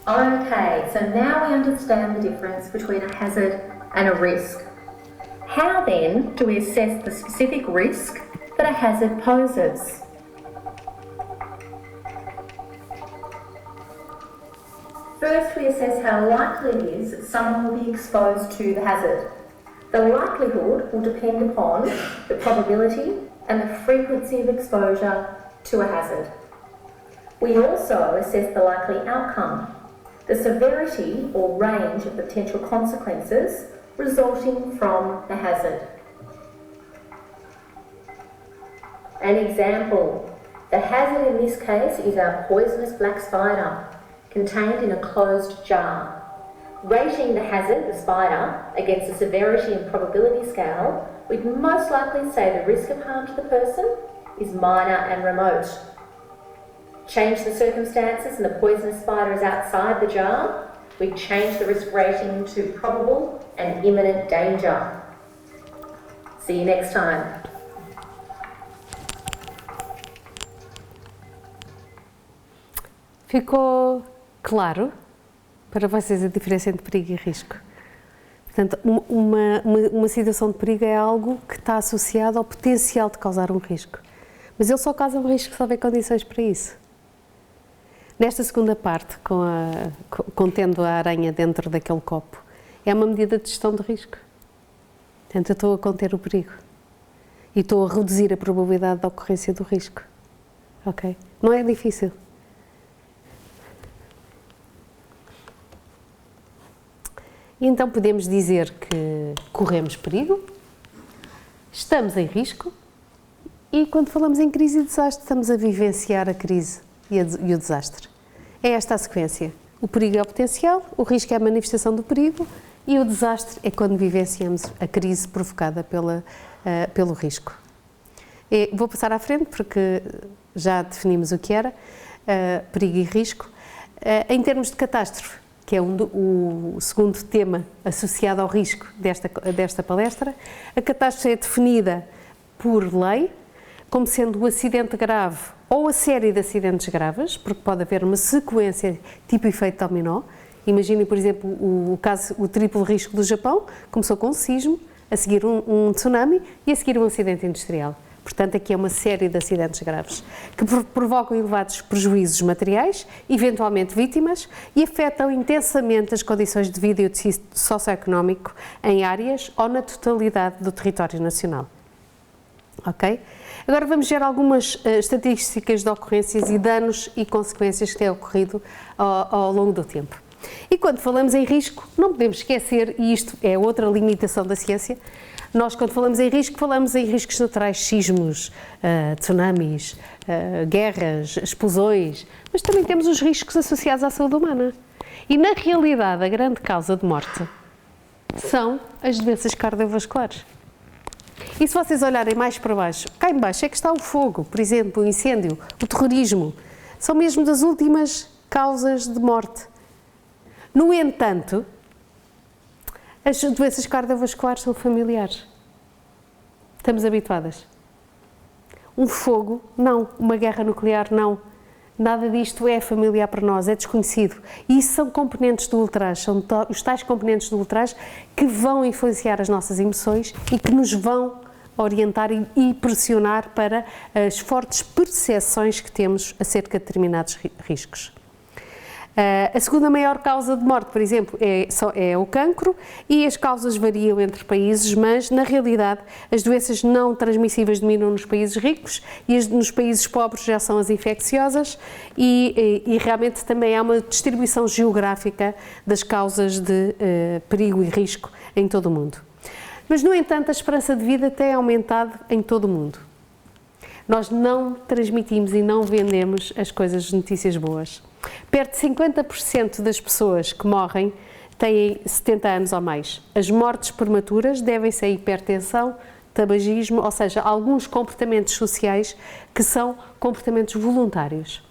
Okay, so now we understand the difference between a hazard and a risk. How then do we assess the specific risk that a hazard poses? First, we assess how likely it is that someone will be exposed to the hazard. The likelihood will depend upon the probability and the frequency of exposure to a hazard. We also assess the likely outcome, the severity or range of the potential consequences resulting from the hazard. An example, the hazard in this case is a poisonous black spider contained in a closed jar. Rating the hazard, the spider, against the severity and probability scale, we'd most likely say the risk of harm to the person is minor and remote. Change the circumstances and the poisonous spider is outside the jar, we'd change the risk rating to probable and imminent danger. See you next time. Ficou claro para vocês a diferença entre perigo e risco? Portanto, uma situação de perigo é algo que está associado ao potencial de causar um risco. Mas ele só causa um risco se houver condições para isso. Nesta segunda parte, contendo a aranha dentro daquele copo, é uma medida de gestão de risco. Portanto, eu estou a conter o perigo. e estou a reduzir a probabilidade de ocorrência do risco. Ok? Não é difícil. E então podemos dizer que corremos perigo, estamos em risco e quando falamos em crise e desastre estamos a vivenciar a crise e o desastre. É esta a sequência. O perigo é o potencial, o risco é a manifestação do perigo e o desastre é quando vivenciamos a crise provocada pelo risco. Vou passar à frente porque já definimos o que era perigo e risco. Em termos de catástrofe, que é o segundo tema associado ao risco desta palestra, a catástrofe é definida por lei como sendo o acidente grave ou a série de acidentes graves, porque pode haver uma sequência tipo efeito dominó. Imaginem, por exemplo, o triplo risco do Japão, começou com um sismo, a seguir um tsunami e a seguir um acidente industrial. Portanto, aqui é uma série de acidentes graves que provocam elevados prejuízos materiais, eventualmente vítimas, e afetam intensamente as condições de vida e o tecido socioeconómico em áreas ou na totalidade do território nacional. Ok? Agora vamos ver algumas estatísticas de ocorrências e danos e consequências que têm ocorrido ao longo do tempo. E quando falamos em risco, não podemos esquecer, e isto é outra limitação da ciência, nós quando falamos em riscos naturais, sismos, tsunamis, guerras, explosões, mas também temos os riscos associados à saúde humana. E na realidade a grande causa de morte são as doenças cardiovasculares. E se vocês olharem mais para baixo, cá em baixo é que está o fogo, por exemplo, o incêndio, o terrorismo, são mesmo das últimas causas de morte. No entanto, as doenças cardiovasculares são familiares. Estamos habituadas. Um fogo, não. Uma guerra nuclear, não. Nada disto é familiar para nós, é desconhecido. E isso são componentes do ultraje, são os tais componentes do ultraje que vão influenciar as nossas emoções e que nos vão orientar e pressionar para as fortes percepções que temos acerca de determinados riscos. A segunda maior causa de morte, por exemplo, é o cancro e as causas variam entre países, mas na realidade as doenças não transmissíveis dominam nos países ricos e nos países pobres já são as infecciosas e realmente também há uma distribuição geográfica das causas de perigo e risco em todo o mundo. Mas, no entanto, a esperança de vida tem aumentado em todo o mundo. Nós não transmitimos e não vendemos as coisas de notícias boas. Perto de 50% das pessoas que morrem têm 70 anos ou mais. As mortes prematuras devem-se a hipertensão, tabagismo, ou seja, alguns comportamentos sociais que são comportamentos voluntários.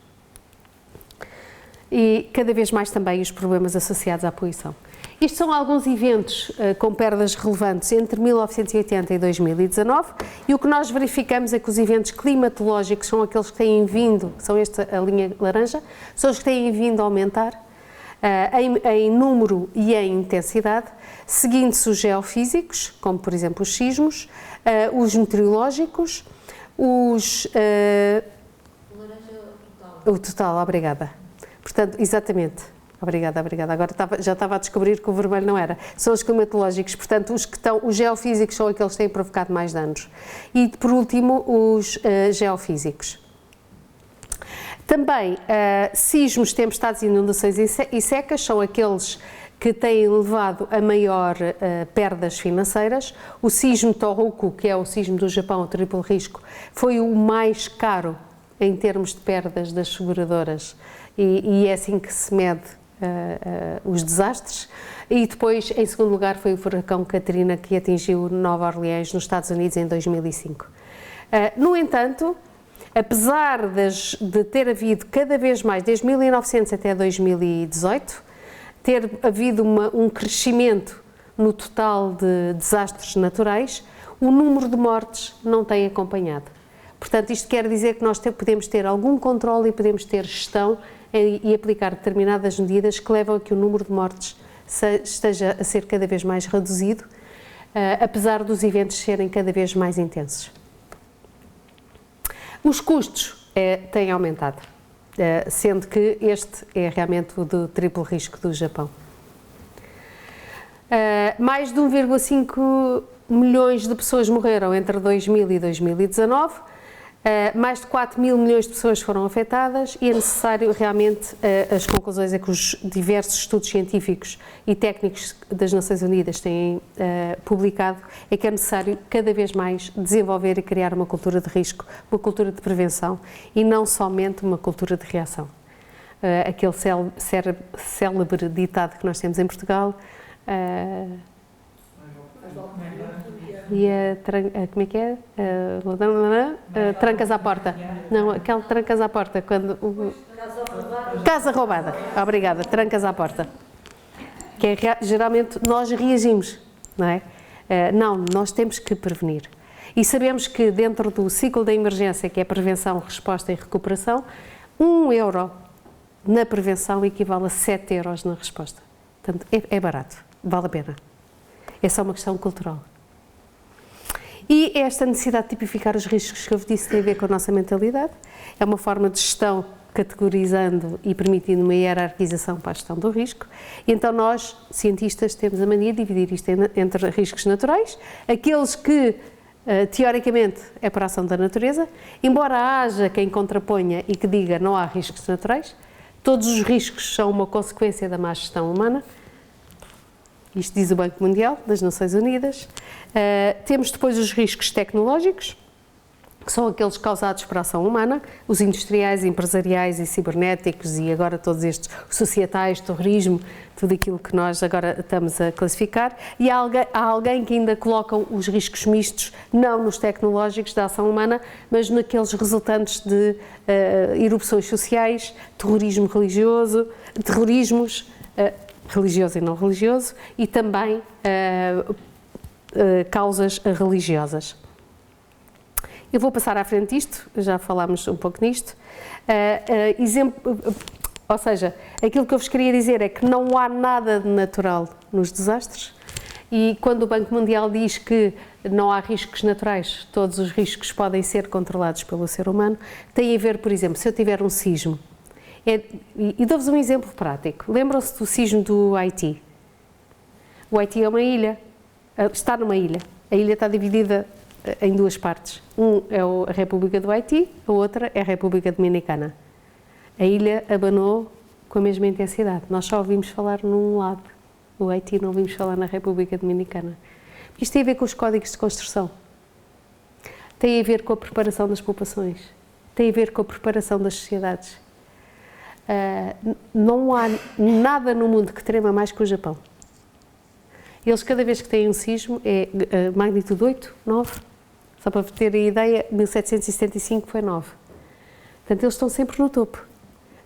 E cada vez mais também os problemas associados à poluição. Isto são alguns eventos com perdas relevantes entre 1980 e 2019 e o que nós verificamos é que os eventos climatológicos são aqueles que têm vindo, são esta a linha laranja, são os que têm vindo a aumentar em número e em intensidade, seguindo-se os geofísicos, como por exemplo os sismos, os meteorológicos, os... O total, obrigada. Portanto, exatamente. Obrigada. Agora já estava a descobrir que o vermelho não era. São os climatológicos, portanto, os geofísicos são aqueles que têm provocado mais danos. E, por último, os geofísicos. Também, sismos, tempestades, inundações e secas são aqueles que têm levado a maior perdas financeiras. O sismo Tohoku, que é o sismo do Japão, o triplo risco, foi o mais caro em termos de perdas das seguradoras e é assim que se mede os desastres. E depois, em segundo lugar, foi o furacão Katrina, que atingiu Nova Orleans, nos Estados Unidos, em 2005. No entanto, apesar de ter havido cada vez mais, desde 1900 até 2018, ter havido um crescimento no total de desastres naturais, o número de mortes não tem acompanhado. Portanto, isto quer dizer que nós podemos ter algum controle e podemos ter gestão e aplicar determinadas medidas que levam a que o número de mortes esteja a ser cada vez mais reduzido, apesar dos eventos serem cada vez mais intensos. Os custos têm aumentado, sendo que este é realmente o do triplo risco do Japão. Mais de 1,5 milhões de pessoas morreram entre 2000 e 2019. Mais de 4 mil milhões de pessoas foram afetadas e é necessário realmente, as conclusões é que os diversos estudos científicos e técnicos das Nações Unidas têm publicado, é que é necessário cada vez mais desenvolver e criar uma cultura de risco, uma cultura de prevenção e não somente uma cultura de reação. Aquele célebre ditado que nós temos em Portugal, como é que é? Trancas à porta. Não, aquele trancas à porta, quando... Casa roubada. Obrigada, trancas à porta. Que é, geralmente nós reagimos, não é? Não, nós temos que prevenir. E sabemos que dentro do ciclo da emergência, que é prevenção, resposta e recuperação, 1 euro na prevenção equivale a 7 euros na resposta. Portanto, é barato, vale a pena. É só uma questão cultural. E esta necessidade de tipificar os riscos que eu disse tem a ver com a nossa mentalidade. É uma forma de gestão categorizando e permitindo uma hierarquização para a gestão do risco. E então nós, cientistas, temos a mania de dividir isto entre riscos naturais, aqueles que, teoricamente, é para a ação da natureza, embora haja quem contraponha e que diga não há riscos naturais, todos os riscos são uma consequência da má gestão humana. Isto diz o Banco Mundial, das Nações Unidas. Temos depois os riscos tecnológicos, que são aqueles causados por ação humana, os industriais, empresariais e cibernéticos e agora todos estes societais, terrorismo, tudo aquilo que nós agora estamos a classificar. E há alguém que ainda coloca os riscos mistos, não nos tecnológicos da ação humana, mas naqueles resultantes de erupções sociais, terrorismo religioso, terrorismos, religioso e não religioso, e também causas religiosas. Eu vou passar à frente disto, já falámos um pouco nisto. Ou seja, aquilo que eu vos queria dizer é que não há nada de natural nos desastres e quando o Banco Mundial diz que não há riscos naturais, todos os riscos podem ser controlados pelo ser humano, tem a ver, por exemplo, se eu tiver um sismo, e dou-vos um exemplo prático. Lembram-se do sismo do Haiti? O Haiti é uma ilha, está numa ilha. A ilha está dividida em duas partes. É a República do Haiti, a outra é a República Dominicana. A ilha abanou com a mesma intensidade. Nós só ouvimos falar num lado. O Haiti não ouvimos falar na República Dominicana. Isto tem a ver com os códigos de construção. Tem a ver com a preparação das populações. Tem a ver com a preparação das sociedades. Não há nada no mundo que trema mais que o Japão. Eles, cada vez que têm um sismo, é magnitude 8, 9. Só para ter a ideia, 1775 foi 9. Portanto, eles estão sempre no topo.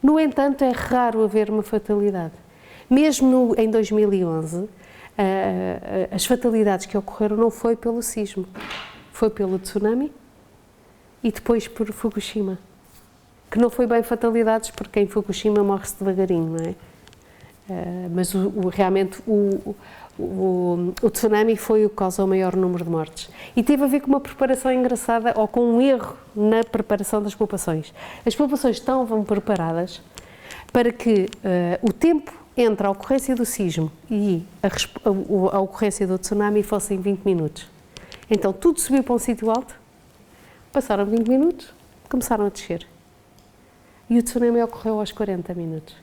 No entanto, é raro haver uma fatalidade. Mesmo em 2011, as fatalidades que ocorreram não foi pelo sismo, foi pelo tsunami e depois por Fukushima. Que não foi bem fatalidades, porque em Fukushima morre-se devagarinho, não é? Mas realmente o tsunami foi o que causou o maior número de mortes. E teve a ver com uma preparação engraçada ou com um erro na preparação das populações. As populações estavam preparadas para que o tempo entre a ocorrência do sismo e a ocorrência do tsunami fossem 20 minutos. Então tudo subiu para um sítio alto, passaram 20 minutos, começaram a descer. E o tsunami ocorreu aos 40 minutos.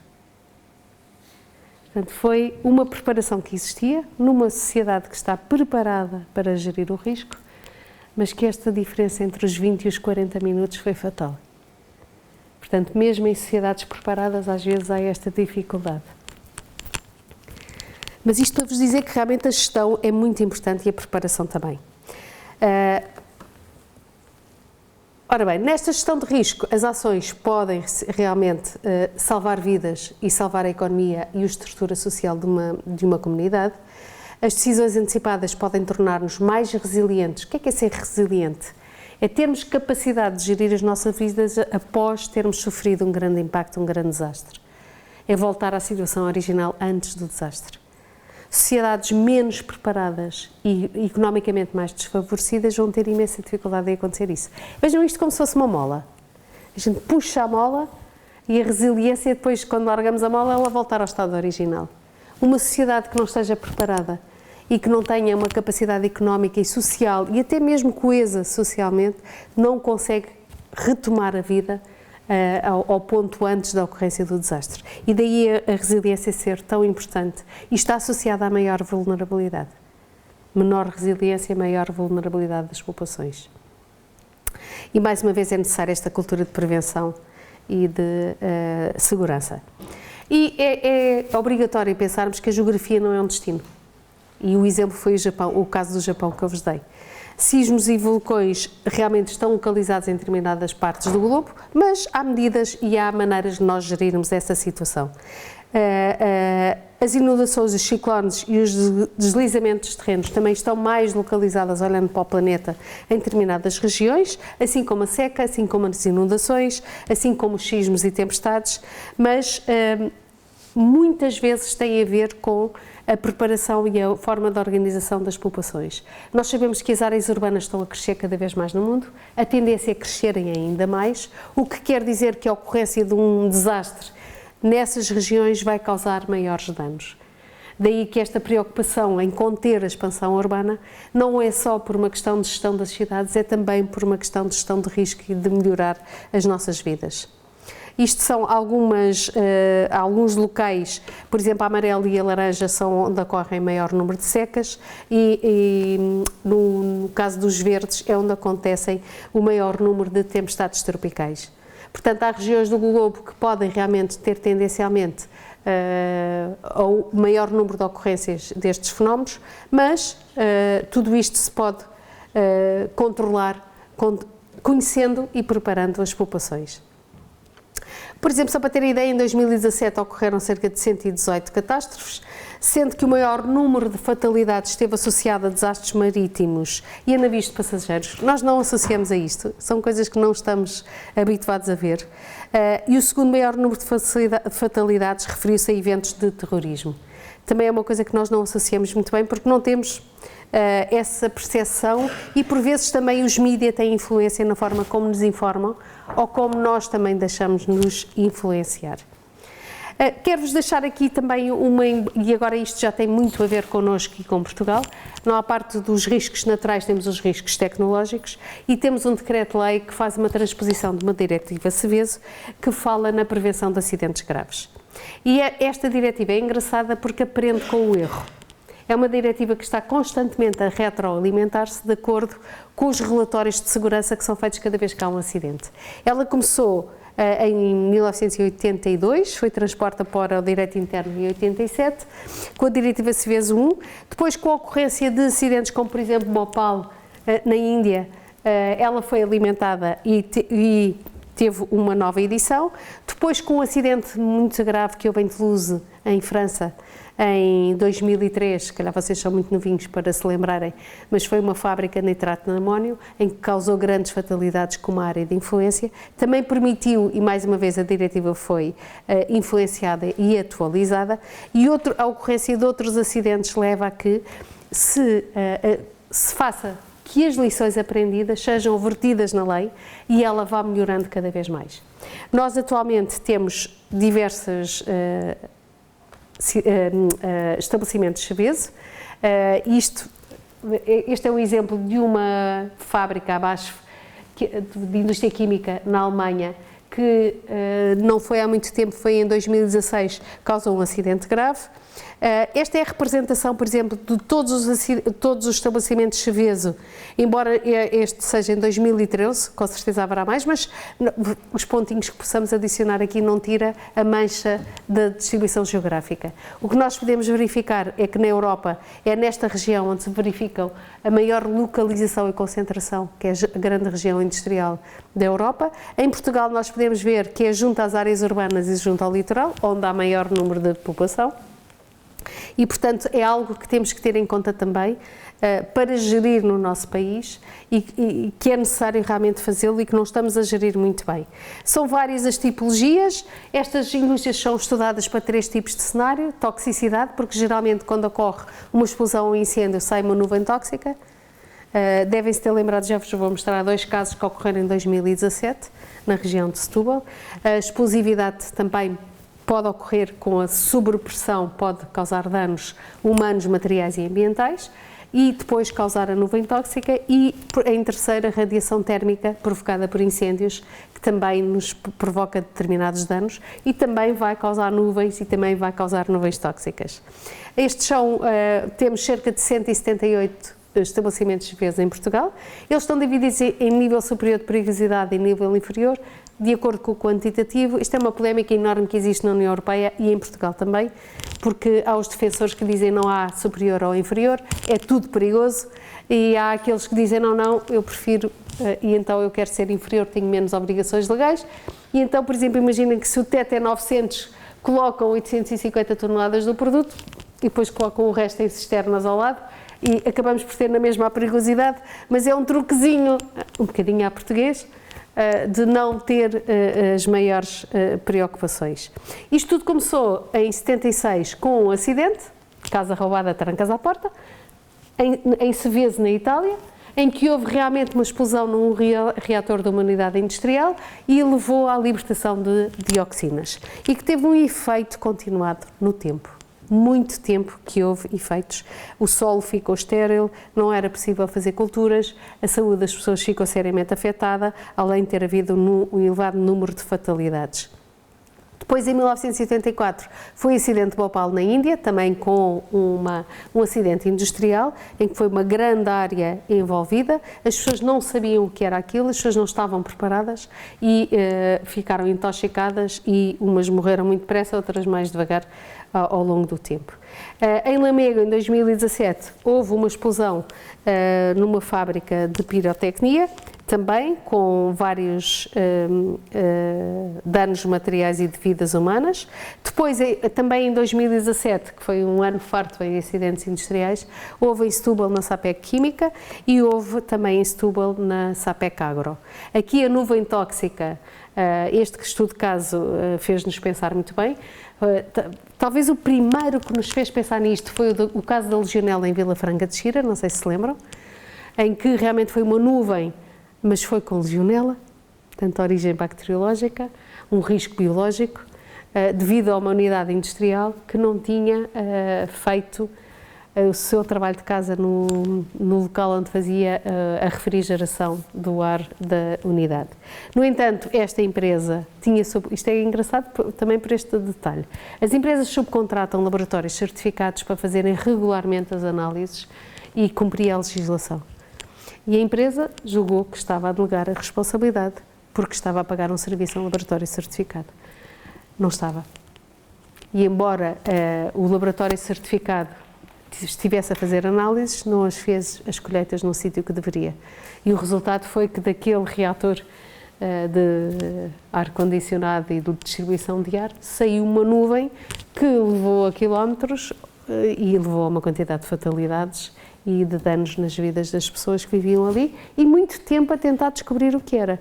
Portanto, foi uma preparação que existia numa sociedade que está preparada para gerir o risco, mas que esta diferença entre os 20 e os 40 minutos foi fatal. Portanto, mesmo em sociedades preparadas, às vezes há esta dificuldade. Mas isto para vos dizer que realmente a gestão é muito importante e a preparação também. Ora bem, nesta gestão de risco, as ações podem realmente salvar vidas e salvar a economia e a estrutura social de uma comunidade. As decisões antecipadas podem tornar-nos mais resilientes. O que é ser resiliente? É termos capacidade de gerir as nossas vidas após termos sofrido um grande impacto, um grande desastre. É voltar à situação original antes do desastre. Sociedades menos preparadas e economicamente mais desfavorecidas vão ter imensa dificuldade em acontecer isso. Vejam isto como se fosse uma mola. A gente puxa a mola e a resiliência, depois, quando largamos a mola, ela voltar ao estado original. Uma sociedade que não esteja preparada e que não tenha uma capacidade económica e social e até mesmo coesa socialmente, não consegue retomar a vida ao ponto antes da ocorrência do desastre. E daí a resiliência ser tão importante e está associada à maior vulnerabilidade. Menor resiliência, maior vulnerabilidade das populações. E mais uma vez é necessária esta cultura de prevenção e de segurança. E é obrigatório pensarmos que a geografia não é um destino. E o exemplo foi o caso do Japão que eu vos dei. Sismos e vulcões realmente estão localizados em determinadas partes do globo, mas há medidas e há maneiras de nós gerirmos essa situação. As inundações, os ciclones e os deslizamentos de terrenos também estão mais localizadas, olhando para o planeta, em determinadas regiões, assim como a seca, assim como as inundações, assim como os sismos e tempestades, mas muitas vezes tem a ver com a preparação e a forma de organização das populações. Nós sabemos que as áreas urbanas estão a crescer cada vez mais no mundo, a tendência é crescerem ainda mais, o que quer dizer que a ocorrência de um desastre nessas regiões vai causar maiores danos. Daí que esta preocupação em conter a expansão urbana não é só por uma questão de gestão das cidades, é também por uma questão de gestão de risco e de melhorar as nossas vidas. Isto são alguns locais, por exemplo, a amarela e a laranja são onde ocorrem maior número de secas e no caso dos verdes é onde acontecem o maior número de tempestades tropicais. Portanto, há regiões do globo que podem realmente ter tendencialmente ao maior número de ocorrências destes fenómenos, mas tudo isto se pode controlar conhecendo e preparando as populações. Por exemplo, só para ter ideia, em 2017 ocorreram cerca de 118 catástrofes, sendo que o maior número de fatalidades esteve associado a desastres marítimos e a navios de passageiros. Nós não associamos a isto, são coisas que não estamos habituados a ver. E o segundo maior número de fatalidades referiu-se a eventos de terrorismo. Também é uma coisa que nós não associamos muito bem, porque não temos essa percepção e por vezes também os mídias têm influência na forma como nos informam ou como nós também deixamos nos influenciar. Quero-vos deixar aqui também e agora isto já tem muito a ver connosco e com Portugal, não à parte dos riscos naturais, temos os riscos tecnológicos e temos um decreto-lei que faz uma transposição de uma diretiva Seveso que fala na prevenção de acidentes graves. E esta diretiva é engraçada porque aprende com o erro. É uma diretiva que está constantemente a retroalimentar-se de acordo com os relatórios de segurança que são feitos cada vez que há um acidente. Ela começou em 1982, foi transposta para o direito interno em 87, com a diretiva Seveso 1, depois com a ocorrência de acidentes como, por exemplo, Bhopal, na Índia, ela foi alimentada e teve uma nova edição, depois com um acidente muito grave que houve em Toulouse, em França, em 2003, se calhar vocês são muito novinhos para se lembrarem, mas foi uma fábrica de nitrato de amónio em que causou grandes fatalidades com uma área de influência, também permitiu, e mais uma vez a diretiva foi influenciada e atualizada, e a ocorrência de outros acidentes leva a que se faça que as lições aprendidas sejam vertidas na lei e ela vá melhorando cada vez mais. Nós atualmente temos diversos estabelecimentos Seveso. Este é um exemplo de uma fábrica abaixo de indústria química na Alemanha que não foi há muito tempo, foi em 2016, causou um acidente grave. Esta é a representação, por exemplo, de todos os estabelecimentos Seveso, embora este seja em 2013, com certeza haverá mais, mas os pontinhos que possamos adicionar aqui não tira a mancha da distribuição geográfica. O que nós podemos verificar é que na Europa é nesta região onde se verificam a maior localização e concentração, que é a grande região industrial da Europa. Em Portugal nós podemos ver que é junto às áreas urbanas e junto ao litoral, onde há maior número de população. E, portanto, é algo que temos que ter em conta também para gerir no nosso país e que é necessário realmente fazê-lo e que não estamos a gerir muito bem. São várias as tipologias, estas indústrias são estudadas para 3 tipos de cenário: toxicidade, porque geralmente quando ocorre uma explosão ou um incêndio sai uma nuvem tóxica. Devem-se ter lembrado, já vos vou mostrar 2 casos que ocorreram em 2017, na região de Setúbal. A explosividade também pode ocorrer com a sobrepressão, pode causar danos humanos, materiais e ambientais, e depois causar a nuvem tóxica, e em terceira, radiação térmica provocada por incêndios, que também nos provoca determinados danos e também vai causar nuvens e também vai causar nuvens tóxicas. Estes são, temos cerca de 178 estabelecimentos de limpeza em Portugal. Eles estão divididos em nível superior de perigosidade e nível inferior, de acordo com o quantitativo. Isto é uma polémica enorme que existe na União Europeia e em Portugal também, porque há os defensores que dizem não há superior ou inferior, é tudo perigoso, e há aqueles que dizem não, eu prefiro, e então eu quero ser inferior, tenho menos obrigações legais, e então, por exemplo, imaginem que se o teto é 900, colocam 850 toneladas do produto e depois colocam o resto em cisternas ao lado, e acabamos por ter na mesma a perigosidade, mas é um truquezinho, um bocadinho à português, de não ter as maiores preocupações. Isto tudo começou em 76 com um acidente, casa roubada, trancas à porta, em Seveso, na Itália, em que houve realmente uma explosão num reator de uma unidade industrial e levou à libertação de dioxinas, e que teve um efeito continuado no tempo. Muito tempo que houve efeitos. O solo ficou estéril, não era possível fazer culturas, a saúde das pessoas ficou seriamente afetada, além de ter havido um elevado número de fatalidades. Depois, em 1984, foi o acidente de Bhopal, na Índia, também com um acidente industrial, em que foi uma grande área envolvida. As pessoas não sabiam o que era aquilo, as pessoas não estavam preparadas e ficaram intoxicadas, e umas morreram muito depressa, outras mais devagar ao longo do tempo. Em Lamego, em 2017, houve uma explosão numa fábrica de pirotecnia, também com vários danos materiais e de vidas humanas. Depois, também em 2017, que foi um ano farto em acidentes industriais, houve em Setúbal na Sapec Química e houve também em Setúbal na Sapec Agro. Aqui a nuvem tóxica, este estudo de caso fez-nos pensar muito bem. Talvez o primeiro que nos fez pensar nisto foi o caso da legionela em Vila Franca de Xira, não sei se lembram, em que realmente foi uma nuvem, mas foi com legionela, portanto, origem bacteriológica, um risco biológico, devido a uma unidade industrial que não tinha feito o seu trabalho de casa no local onde fazia a refrigeração do ar da unidade. No entanto, esta empresa tinha, isto é engraçado também por este detalhe, as empresas subcontratam laboratórios certificados para fazerem regularmente as análises e cumprir a legislação. E a empresa julgou que estava a delegar a responsabilidade porque estava a pagar um serviço a um laboratório certificado. Não estava. E embora o laboratório certificado estivesse a fazer análises, não as fez as colheitas no sítio que deveria. E o resultado foi que daquele reator de ar-condicionado e de distribuição de ar saiu uma nuvem que levou a quilómetros e levou a uma quantidade de fatalidades e de danos nas vidas das pessoas que viviam ali, e muito tempo a tentar descobrir o que era.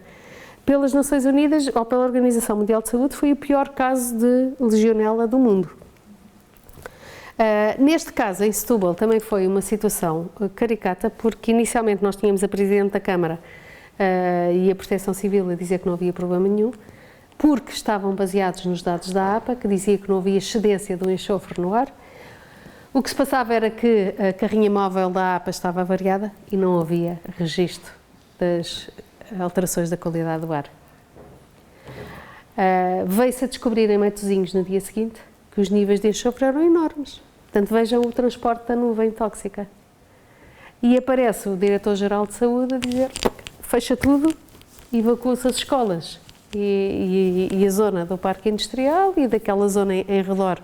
Pelas Nações Unidas ou pela Organização Mundial de Saúde, foi o pior caso de legionela do mundo. Neste caso, em Setúbal, também foi uma situação caricata, porque inicialmente nós tínhamos a Presidente da Câmara e a Proteção Civil a dizer que não havia problema nenhum, porque estavam baseados nos dados da APA, que dizia que não havia excedência do enxofre no ar. O que se passava era que a carrinha móvel da APA estava avariada e não havia registro das alterações da qualidade do ar. Veio-se a descobrir em Matosinhos, no dia seguinte, que os níveis de enxofre eram enormes. Portanto, vejam o transporte da nuvem tóxica. E aparece o Diretor-Geral de Saúde a dizer: fecha tudo, evacua-se as escolas e a zona do Parque Industrial e daquela zona em redor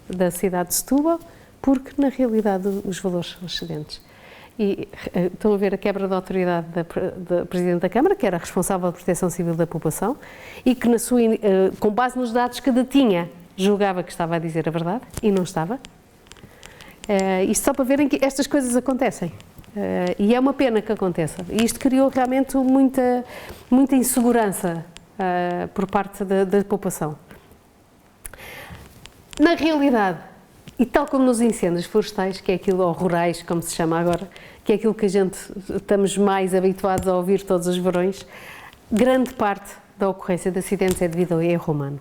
da cidade de Setúbal, porque, na realidade, os valores são excedentes. E estão a ver a quebra da autoridade da Presidente da Câmara, que era responsável da Proteção Civil da população, e que, com base nos dados que detinha, julgava que estava a dizer a verdade, e não estava. Isto só para verem que estas coisas acontecem. E é uma pena que aconteça. E isto criou realmente muita insegurança por parte da população. Na realidade, e tal como nos incêndios florestais, que é aquilo, ou rurais, como se chama agora, que é aquilo que a gente estamos mais habituados a ouvir todos os verões, grande parte da ocorrência de acidentes é devido ao erro humano.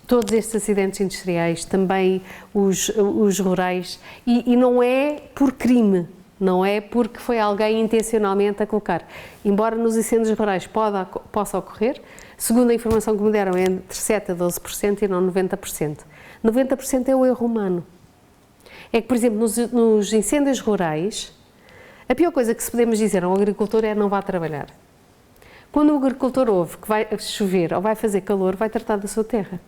todos estes acidentes industriais, também os rurais, e não é por crime, não é porque foi alguém intencionalmente a colocar. Embora nos incêndios rurais possa ocorrer, segundo a informação que me deram, é entre 7% a 12% e não 90%. 90% é o erro humano. É que, por exemplo, nos incêndios rurais, a pior coisa que se podemos dizer a um agricultor é não vá trabalhar. Quando o agricultor ouve que vai chover ou vai fazer calor, vai tratar da sua terra.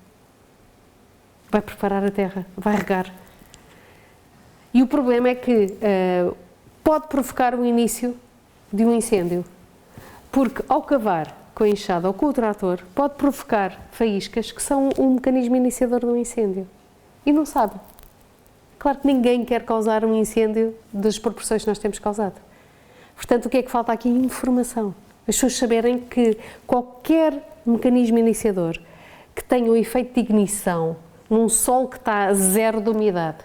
Vai preparar a terra, vai regar. E o problema é que pode provocar o início de um incêndio, porque ao cavar com a enxada ou com o trator, pode provocar faíscas que são um mecanismo iniciador do incêndio. E não sabe. Claro que ninguém quer causar um incêndio das proporções que nós temos causado. Portanto, o que é que falta aqui? Informação. As pessoas saberem que qualquer mecanismo iniciador que tenha um efeito de ignição num solo que está a 0 de umidade.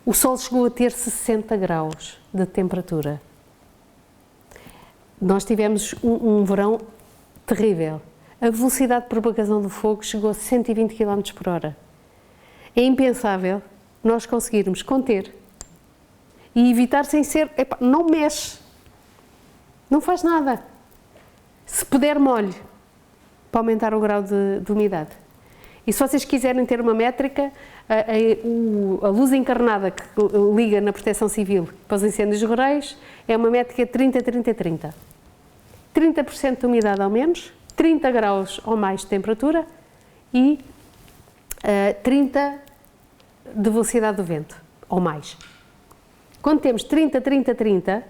O solo chegou a ter 60 graus de temperatura. Nós tivemos um verão terrível. A velocidade de propagação do fogo chegou a 120 km por hora. É impensável nós conseguirmos conter e evitar sem ser... não mexe, não faz nada. Se puder, molhe para aumentar o grau de umidade. E se vocês quiserem ter uma métrica, a luz encarnada que liga na Proteção Civil para os incêndios rurais é uma métrica 30-30-30. 30% de umidade ao menos, 30 graus ou mais de temperatura e 30 de velocidade do vento, ou mais. Quando temos 30-30-30,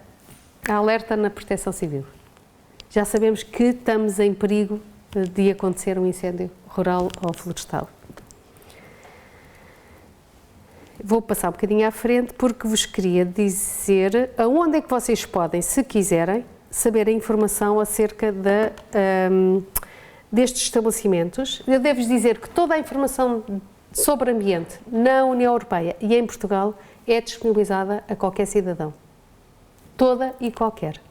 há alerta na Proteção Civil. Já sabemos que estamos em perigo de acontecer um incêndio rural ou florestal. Vou passar um bocadinho à frente porque vos queria dizer aonde é que vocês podem, se quiserem, saber a informação acerca destes estabelecimentos. Eu devo-vos dizer que toda a informação sobre ambiente na União Europeia e em Portugal é disponibilizada a qualquer cidadão. Toda e qualquer,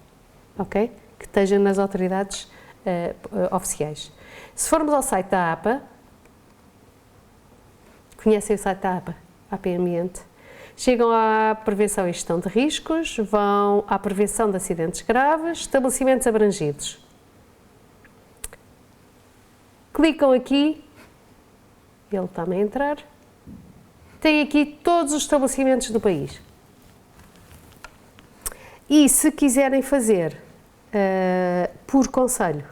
ok? Que esteja nas autoridades oficiais. Se formos ao site da APA, conhecem o site da APA? APA Ambiente. Chegam à prevenção e gestão de riscos, vão à prevenção de acidentes graves, estabelecimentos abrangidos. Clicam aqui, ele está-me a entrar, tem aqui todos os estabelecimentos do país. E se quiserem fazer por concelho,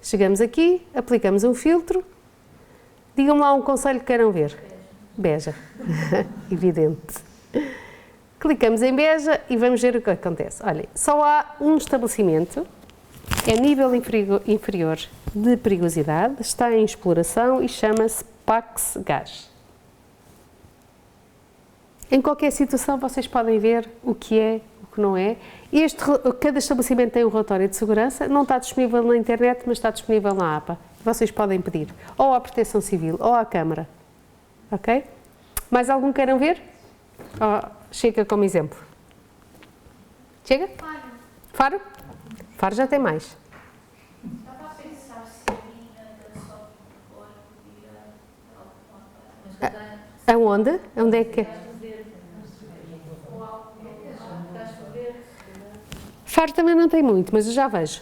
chegamos aqui, aplicamos um filtro, digam-me lá um concelho que queiram ver. Beja, evidente. Clicamos em Beja e vamos ver o que acontece. Olhem, só há um estabelecimento, é nível inferior de perigosidade, está em exploração e chama-se Pax Gás. Em qualquer situação vocês podem ver o que é, o que não é. Cada estabelecimento tem um relatório de segurança, não está disponível na internet, mas está disponível na APA. Vocês podem pedir ou à Proteção Civil ou à Câmara. Ok? Mais algum queiram ver? Chega como exemplo. Chega? Faro? Faro já tem mais. Estava a pensar se a mina só podia... Aonde? Onde é que é? Faro também não tem muito, mas eu já vejo.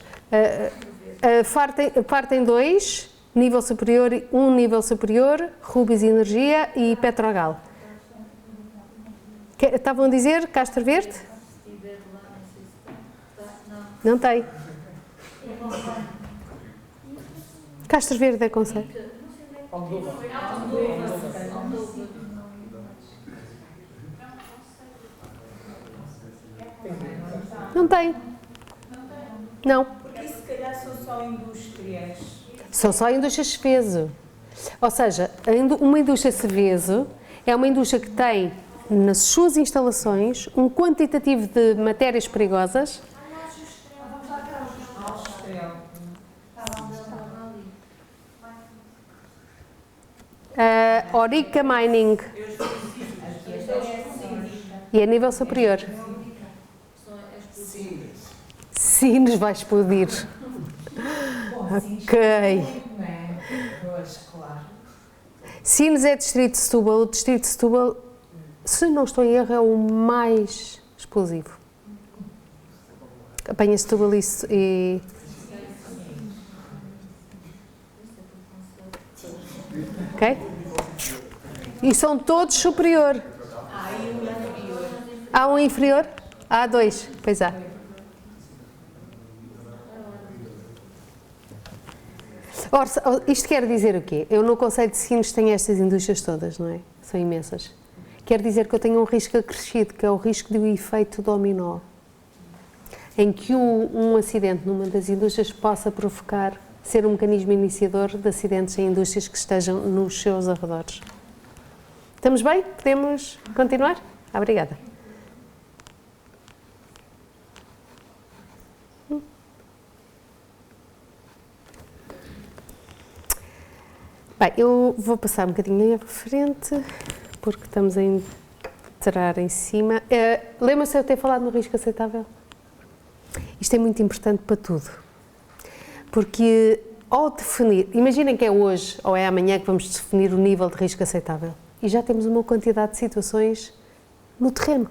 Faro tem 2, nível superior, um nível superior, Rubis Energia e Petrogal. Estavam a dizer Castro Verde? Não tem. Castro Verde é conselho. Não tem. Não. Porque isso se calhar são só indústrias. São só indústrias Seveso. Ou seja, uma indústria Seveso é uma indústria que tem nas suas instalações um quantitativo de matérias perigosas. Orica Mining. E a nível superior. Sines vai explodir. Ok. Sines é distrito de Setúbal. O distrito de Setúbal, se não estou em erro, é o mais explosivo. Apanha Setúbal e... Ok? E são todos superior. Há um inferior? Há dois, pois há. Ora, isto quer dizer o quê? Eu no conceito de Sines tenho estas indústrias todas, não é? São imensas. Quer dizer que eu tenho um risco acrescido, que é o risco do efeito dominó, em que um acidente numa das indústrias possa provocar, ser um mecanismo iniciador de acidentes em indústrias que estejam nos seus arredores. Estamos bem? Podemos continuar? Obrigada. Bem, eu vou passar um bocadinho aí à frente, porque estamos a entrar em cima. Lembra-se de eu ter falado no risco aceitável? Isto é muito importante para tudo, porque ao definir, imaginem que é hoje ou é amanhã que vamos definir o nível de risco aceitável, e já temos uma quantidade de situações no terreno.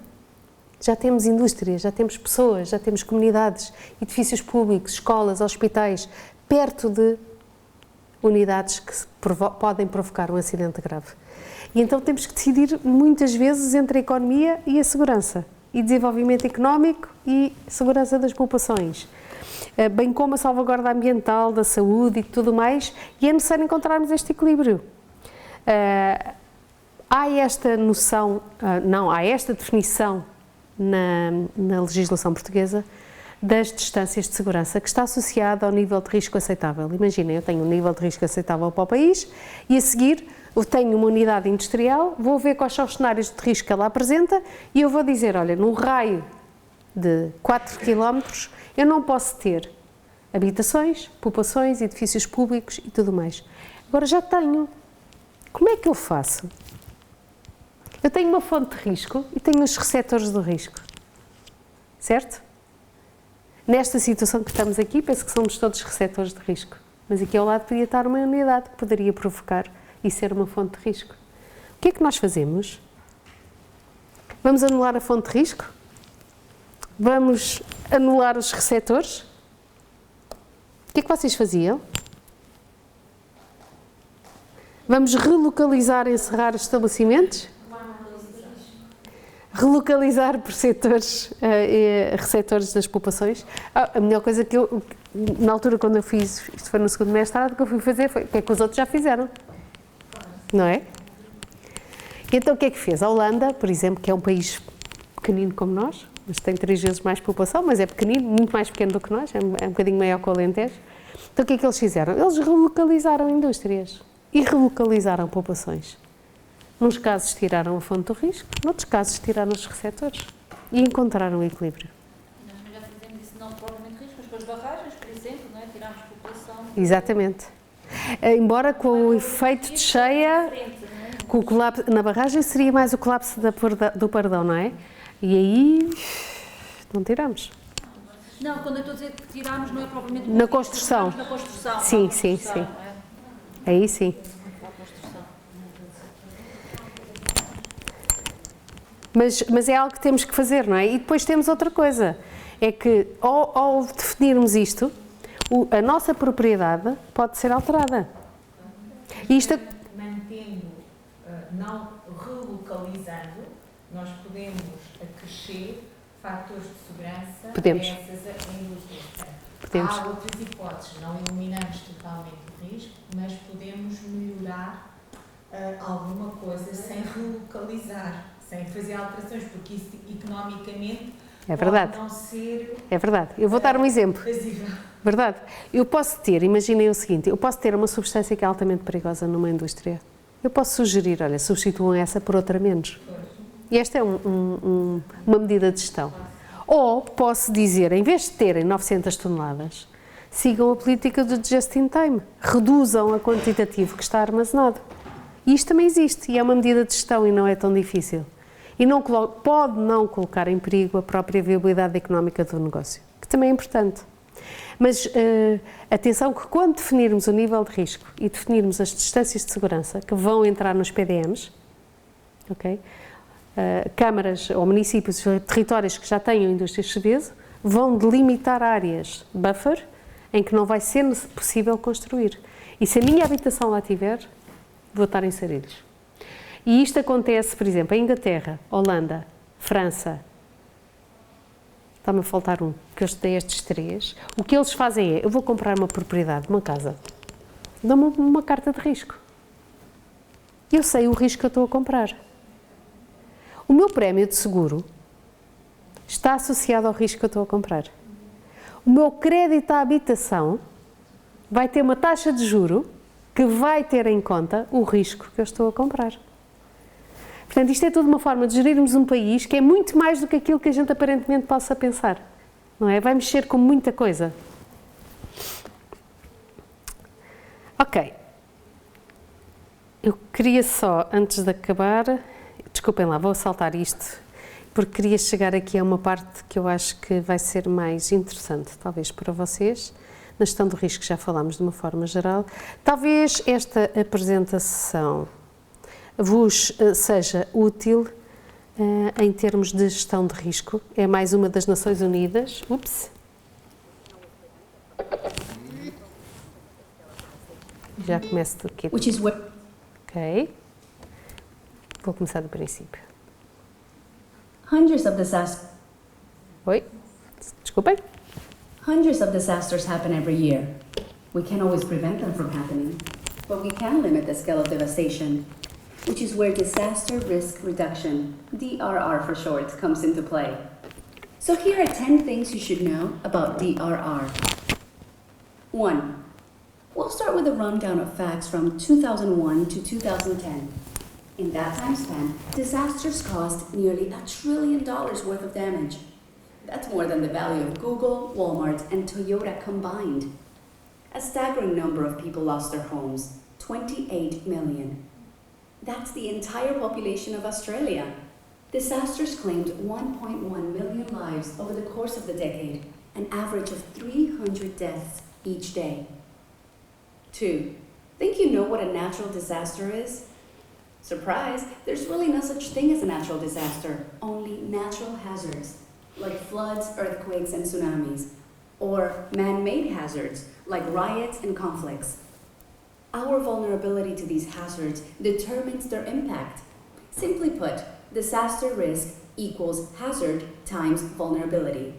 Já temos indústrias, já temos pessoas, já temos comunidades, edifícios públicos, escolas, hospitais, perto de unidades que podem provocar um acidente grave. E então temos que decidir muitas vezes entre a economia e a segurança, e desenvolvimento económico e segurança das populações, bem como a salvaguarda ambiental, da saúde e tudo mais, e é necessário encontrarmos este equilíbrio. Há esta noção, há esta definição na legislação portuguesa das distâncias de segurança, que está associada ao nível de risco aceitável. Imaginem, eu tenho um nível de risco aceitável para o país e a seguir eu tenho uma unidade industrial, vou ver quais são os cenários de risco que ela apresenta e eu vou dizer, olha, num raio de 4 km eu não posso ter habitações, populações, edifícios públicos e tudo mais. Agora já tenho. Como é que eu faço? Eu tenho uma fonte de risco e tenho os receptores do risco. Certo? Nesta situação que estamos aqui, penso que somos todos receptores de risco. Mas aqui ao lado podia estar uma unidade que poderia provocar e ser uma fonte de risco. O que é que nós fazemos? Vamos anular a fonte de risco? Vamos anular os receptores? O que é que vocês faziam? Vamos relocalizar e encerrar os estabelecimentos? Relocalizar por setores, receptores das populações. A melhor coisa que eu, na altura quando eu fiz, isto foi no segundo mestrado, o que eu fui fazer foi o que é que os outros já fizeram, não é? E então o que é que fez? A Holanda, por exemplo, que é um país pequenino como nós, mas tem 3 vezes mais população, mas é pequenino, muito mais pequeno do que nós, é um bocadinho maior que o Alentejo. Então o que é que eles fizeram? Eles relocalizaram indústrias e relocalizaram populações. Nos casos tiraram a fonte do risco, noutros casos tiraram os receptores e encontraram o equilíbrio. Nós já fizemos isso não propriamente risco, mas com as barragens, por exemplo, não é? Tirámos população. Exatamente. Embora com o efeito de cheia, com o colapso, na barragem seria mais o colapso do Pardão, não é? E aí não tiramos. Não, quando eu estou a dizer que tirámos não é propriamente na construção. Na construção. Sim, sim, sim. Aí sim. Mas é algo que temos que fazer, não é? E depois temos outra coisa, é que ao definirmos isto, a nossa propriedade pode ser alterada. Isto mantendo, não relocalizando, nós podemos acrescer fatores de segurança Podemos. a essas indústrias. Podemos. Há outras hipóteses, não eliminamos totalmente o risco, mas podemos melhorar alguma coisa sem relocalizar, sem fazer alterações, porque isso economicamente é verdade. pode não ser... É verdade. Eu vou dar um exemplo. Fazível. Verdade. Eu posso ter, imaginem o seguinte, eu posso ter uma substância que é altamente perigosa numa indústria. Eu posso sugerir, olha, substituam essa por outra menos. E esta é uma medida de gestão. Ou posso dizer, em vez de terem 900 toneladas, sigam a política do just in time. Reduzam a quantitativo que está armazenado. E isto também existe e é uma medida de gestão e não é tão difícil. E não pode não colocar em perigo a própria viabilidade económica do negócio, que também é importante. Mas atenção que quando definirmos o nível de risco e definirmos as distâncias de segurança que vão entrar nos PDMs, ok? Câmaras ou municípios, territórios que já tenham indústrias de cerezo, vão delimitar áreas buffer em que não vai ser possível construir. E se a minha habitação lá tiver, vou estar em Sarilhos. E isto acontece, por exemplo, em Inglaterra, Holanda, França. Está-me a faltar um, que eu estudei estes 3. O que eles fazem é, eu vou comprar uma propriedade, uma casa, dão-me uma carta de risco. Eu sei o risco que eu estou a comprar. O meu prémio de seguro está associado ao risco que eu estou a comprar. O meu crédito à habitação vai ter uma taxa de juro que vai ter em conta o risco que eu estou a comprar. Portanto, isto é tudo uma forma de gerirmos um país que é muito mais do que aquilo que a gente aparentemente possa pensar, não é? Vai mexer com muita coisa. Ok. Eu queria só, antes de acabar, desculpem lá, vou saltar isto, porque queria chegar aqui a uma parte que eu acho que vai ser mais interessante, talvez para vocês. Na gestão do risco já falámos de uma forma geral. Talvez esta apresentação vos seja útil em termos de gestão de risco. É mais uma das Nações Unidas. Ups. Já começo do aqui. Ok. Vou começar do princípio. Hundreds of disasters. Oi. Desculpem. Hundreds of disasters happen every year. We can't always prevent them from happening, but we can limit the scale of devastation, which is where disaster risk reduction, DRR for short, comes into play. So here are 10 things you should know about DRR. 1. We'll start with a rundown of facts from 2001 to 2010. In that time span, disasters caused nearly $1 trillion worth of damage. That's more than the value of Google, Walmart, and Toyota combined. A staggering number of people lost their homes, 28 million. That's the entire population of Australia. Disasters claimed 1.1 million lives over the course of the decade, an average of 300 deaths each day. 2. Think you know what a natural disaster is? Surprise, there's really no such thing as a natural disaster, only natural hazards, like floods, earthquakes, and tsunamis, or man-made hazards, like riots and conflicts. Our vulnerability to these hazards determines their impact. Simply put, disaster risk equals hazard times vulnerability.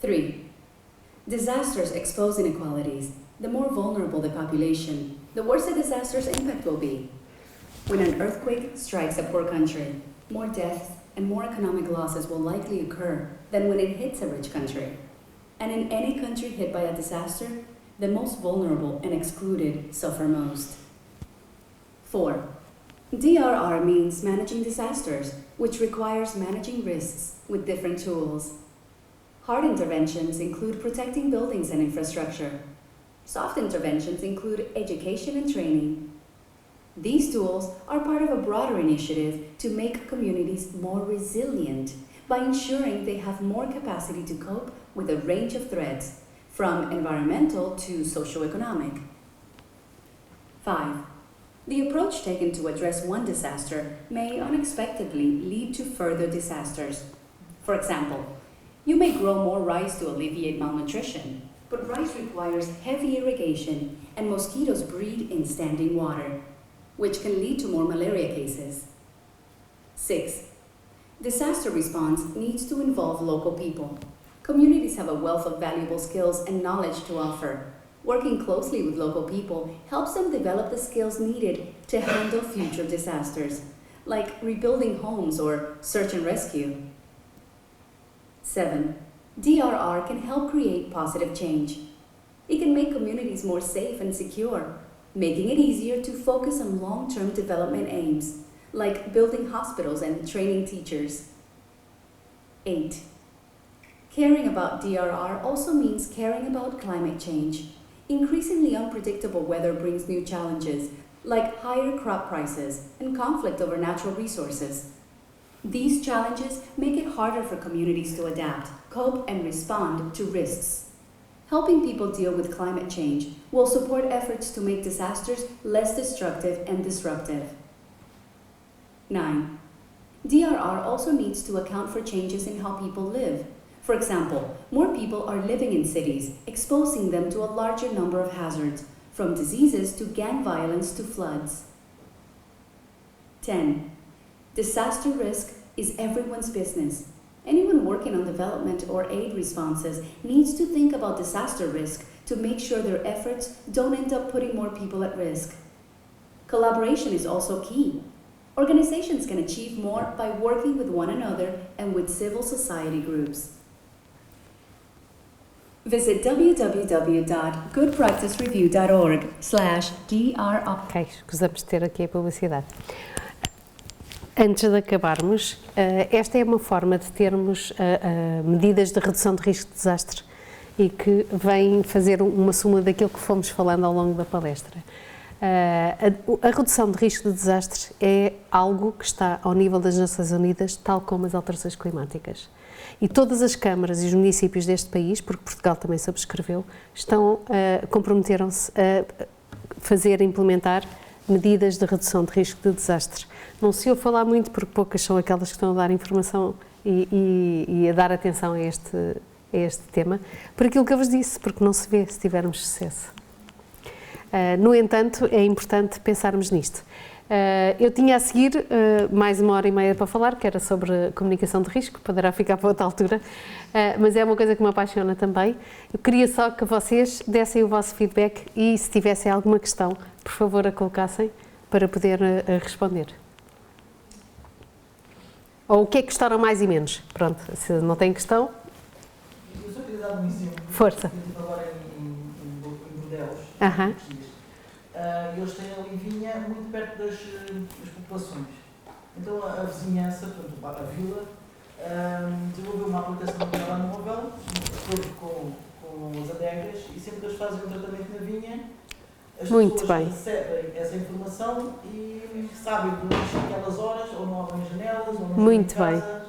3. Disasters expose inequalities. The more vulnerable the population, the worse the disaster's impact will be. When an earthquake strikes a poor country, more deaths and more economic losses will likely occur than when it hits a rich country. And in any country hit by a disaster, the most vulnerable and excluded suffer most. 4. DRR means managing disasters, which requires managing risks with different tools. Hard interventions include protecting buildings and infrastructure. Soft interventions include education and training. These tools are part of a broader initiative to make communities more resilient by ensuring they have more capacity to cope with a range of threats, from environmental to socioeconomic. 5. The approach taken to address one disaster may unexpectedly lead to further disasters. For example, you may grow more rice to alleviate malnutrition, but rice requires heavy irrigation and mosquitoes breed in standing water, which can lead to more malaria cases. 6. Disaster response needs to involve local people. Communities have a wealth of valuable skills and knowledge to offer. Working closely with local people helps them develop the skills needed to handle future disasters, like rebuilding homes or search and rescue. 7. DRR can help create positive change. It can make communities more safe and secure, making it easier to focus on long-term development aims, like building hospitals and training teachers. 8. Caring about DRR also means caring about climate change. Increasingly unpredictable weather brings new challenges, like higher crop prices and conflict over natural resources. These challenges make it harder for communities to adapt, cope, and respond to risks. Helping people deal with climate change will support efforts to make disasters less destructive and disruptive. 9. DRR also needs to account for changes in how people live. For example, more people are living in cities, exposing them to a larger number of hazards, from diseases to gang violence to floods. 10. Disaster risk is everyone's business. Anyone working on development or aid responses needs to think about disaster risk to make sure their efforts don't end up putting more people at risk. Collaboration is also key. Organizations can achieve more by working with one another and with civil society groups. Visit www.goodpracticereview.org/DRR. Ok, escusamos de ter aqui a publicidade. Antes de acabarmos, esta é uma forma de termos medidas de redução de risco de desastre e que vem fazer uma súmula daquilo que fomos falando ao longo da palestra. A redução de risco de desastres é algo que está ao nível das Nações Unidas, tal como as alterações climáticas. E todas as câmaras e os municípios deste país, porque Portugal também subscreveu, comprometeram-se a implementar medidas de redução de risco de desastres. Não se ouve falar muito, porque poucas são aquelas que estão a dar informação e a dar atenção a este tema, por aquilo que eu vos disse, porque não se vê se tivermos sucesso. No entanto, é importante pensarmos nisto. Eu tinha a seguir mais 1h30 para falar, que era sobre comunicação de risco, poderá ficar para outra altura, mas é uma coisa que me apaixona também. Eu queria só que vocês dessem o vosso feedback e, se tivessem alguma questão, por favor, a colocassem para poder responder. Ou o que é que gostaram mais e menos? Pronto, se não tem questão... Eu só queria dar um exemplo. Força. Eu estive agora em Bordeaux, eles têm a vinha muito perto das populações. Então a vizinhança, portanto, a vila, desenvolveu uma aplicação no telemóvel, de acordo com as adegas, e sempre que eles fazem um tratamento na vinha, as pessoas recebem essa informação e sabem durante aquelas horas, ou não abrem janelas, ou não estão em casa.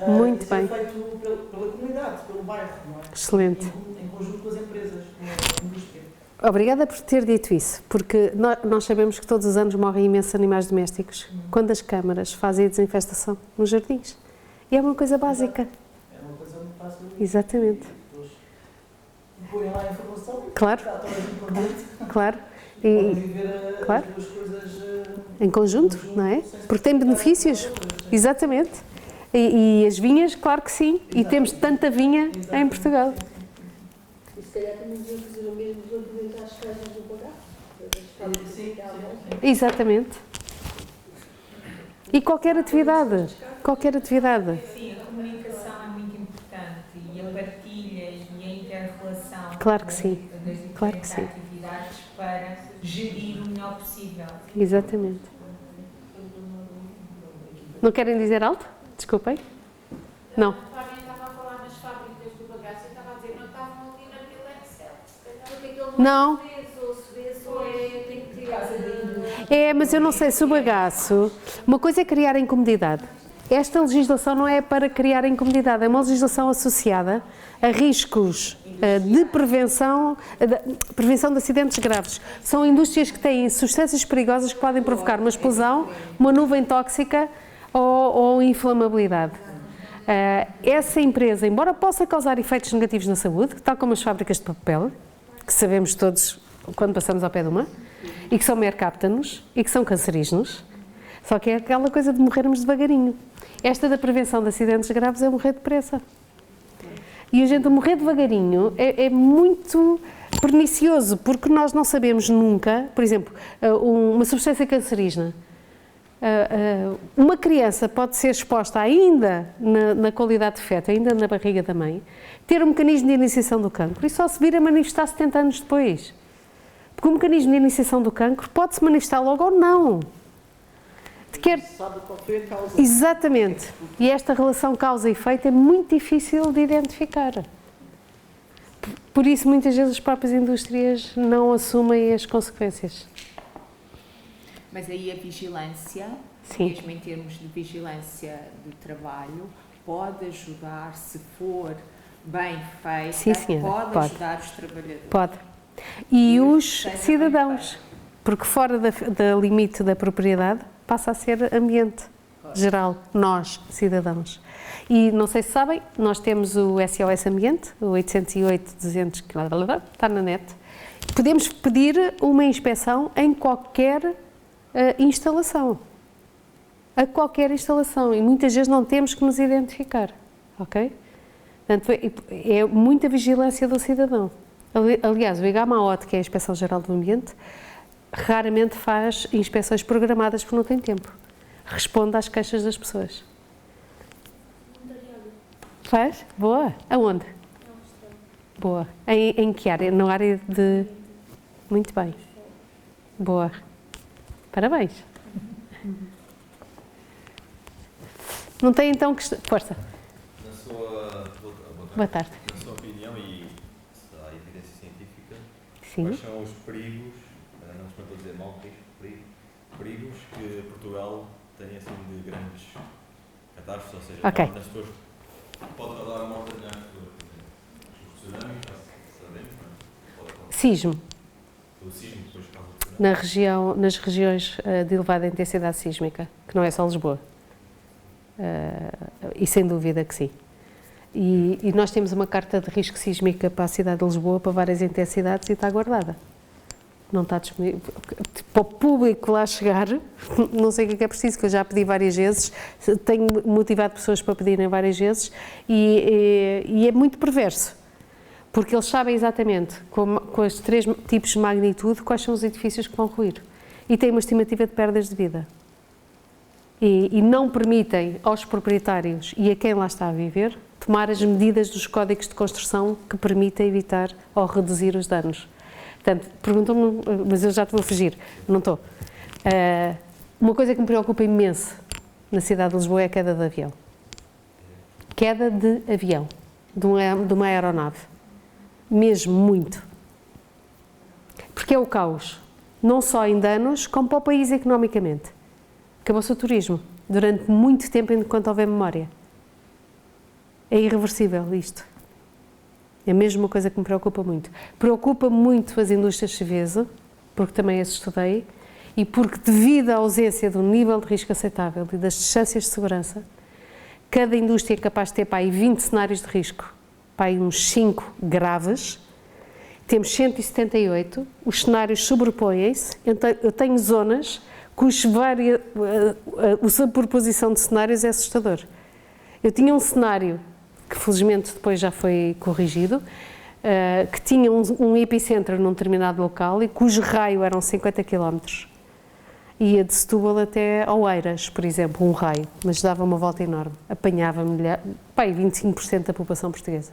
Muito isso bem. É feito pela comunidade, pelo bairro, não é? Excelente. Em conjunto com as empresas, com a indústria. Obrigada por ter dito isso, porque nós sabemos que todos os anos morrem imensos animais domésticos quando as câmaras fazem a desinfestação nos jardins. E é uma coisa básica. É uma coisa muito fácil. Exatamente. Põem lá a informação. Claro. Está toda a gente contente. Claro. Podem viver claro. as duas coisas em conjunto, não é? Porque tem benefícios. Exatamente. E as vinhas, claro que sim. Exatamente. E temos tanta vinha em Portugal. E se calhar também deviam fazer o mesmo relativamente às caixas do bagaço. Sim. Exatamente. E qualquer atividade. Sim, a comunicação é muito importante e a partilha e a inter-relação claro que sim. das diferentes claro que sim. atividades para gerir o melhor possível. Exatamente. Não querem dizer alto? Desculpem. Não. Também estava a falar nas fábricas do bagaço e estava a dizer, não estavam ali na Vila Excel. Porque aquilo não. Se vê, tem que criar. Mas eu não sei se o bagaço... Uma coisa é criar incomodidade. Esta legislação não é para criar incomodidade, é uma legislação associada a riscos de prevenção de acidentes graves. São indústrias que têm substâncias perigosas que podem provocar uma explosão, uma nuvem tóxica ou inflamabilidade. Essa empresa, embora possa causar efeitos negativos na saúde, tal como as fábricas de papel, que sabemos todos quando passamos ao pé de uma, e que são mercáptanos e que são cancerígenos, só que é aquela coisa de morrermos devagarinho. Esta da prevenção de acidentes graves é morrer depressa. E a gente morrer devagarinho é muito pernicioso, porque nós não sabemos nunca, por exemplo, uma substância cancerígena. Uma criança pode ser exposta ainda na qualidade de feto, ainda na barriga da mãe, ter um mecanismo de iniciação do cancro e só se vir a manifestar 70 anos depois. Porque o mecanismo de iniciação do cancro pode-se manifestar logo ou não. Sabe qual foi a causa. Exatamente. E esta relação causa e efeito é muito difícil de identificar. Por isso, muitas vezes, as próprias indústrias não assumem as consequências. Mas aí a vigilância, Sim. mesmo em termos de vigilância do trabalho, pode ajudar, se for bem feita, Sim, senhora, pode pode. ajudar os trabalhadores. Pode. E E os seja bem cidadãos, feito. porque fora da limite da propriedade passa a ser ambiente geral, nós, cidadãos. E não sei se sabem, nós temos o SOS Ambiente, o 808-200, que está na net. Podemos pedir uma inspeção em qualquer instalação. A qualquer instalação. E muitas vezes não temos que nos identificar. Ok? Portanto, é muita vigilância do cidadão. Aliás, o IGAMAOT, que é a Inspeção Geral do Ambiente, raramente faz inspeções programadas porque não tem tempo. Responde às queixas das pessoas. Faz? Boa. Aonde? Boa. Em que área? Na área de... Muito bem. Boa. Parabéns. Não tem então que... Força. Na sua... Boa tarde. Na sua opinião e a evidência científica, Sim. quais são os perigos, não se pode dizer mal, perigos que Portugal tem assim de grandes catástrofes, ou seja, Ok. nas pessoas pode causar a morte nas pessoas, os tsunamis, sabemos, não pode acontecer. Sismo. O sismo depois causa tsunami. Nas regiões de elevada intensidade sísmica, que não é só Lisboa. E sem dúvida que sim. E nós temos uma carta de risco sísmica para a cidade de Lisboa para várias intensidades e está guardada. Não está disponível. Para o público lá chegar, não sei o que é preciso, que eu já pedi várias vezes, tenho motivado pessoas para pedirem várias vezes e é muito perverso. Porque eles sabem exatamente, com os 3 tipos de magnitude, quais são os edifícios que vão ruir. E têm uma estimativa de perdas de vida. E não permitem aos proprietários e a quem lá está a viver tomar as medidas dos códigos de construção que permitem evitar ou reduzir os danos. Portanto, perguntam-me, mas eu já estou a fugir, não estou. Uma coisa que me preocupa imenso na cidade de Lisboa é a queda de avião. Queda de avião, de uma aeronave. Mesmo muito. Porque é o caos, não só em danos, como para o país economicamente. Acabou-se o turismo, durante muito tempo, enquanto houver memória. É irreversível isto. É mesmo uma coisa que me preocupa muito. Preocupa muito as indústrias de Seveso, porque também as estudei, e porque devido à ausência de um nível de risco aceitável e das distâncias de segurança, cada indústria é capaz de ter para aí 20 cenários de risco, para aí uns 5 graves, temos 178, os cenários sobrepõem-se, eu tenho zonas a superposição de cenários é assustador. Eu tinha um cenário, que felizmente depois já foi corrigido, que tinha um epicentro num determinado local e cujo raio eram 50 km. Ia de Setúbal até Oeiras, por exemplo, um raio, mas dava uma volta enorme. Apanhava 25% da população portuguesa.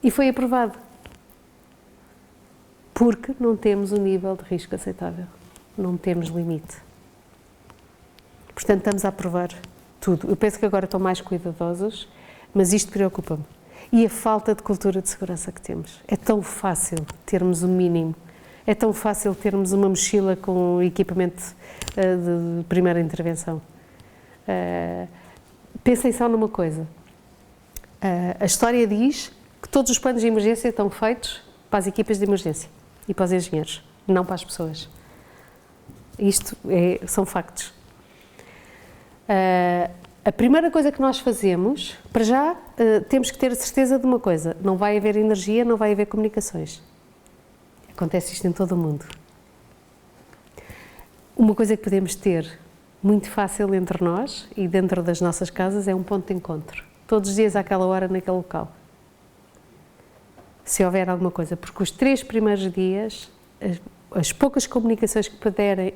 E foi aprovado. Porque não temos um nível de risco aceitável. Não temos limite. Portanto, estamos a aprovar tudo. Eu penso que agora estão mais cuidadosos, mas isto preocupa-me. E a falta de cultura de segurança que temos. É tão fácil termos o mínimo. É tão fácil termos uma mochila com equipamento de primeira intervenção. Pensem só numa coisa. A história diz que todos os planos de emergência estão feitos para as equipas de emergência e para os engenheiros, não para as pessoas. Isto são factos. A primeira coisa que nós fazemos, para já, temos que ter a certeza de uma coisa: não vai haver energia, não vai haver comunicações. Acontece isto em todo o mundo. Uma coisa que podemos ter muito fácil entre nós e dentro das nossas casas é um ponto de encontro. Todos os dias, àquela hora, naquele local. Se houver alguma coisa. Porque os 3 primeiros dias, as poucas comunicações que puderem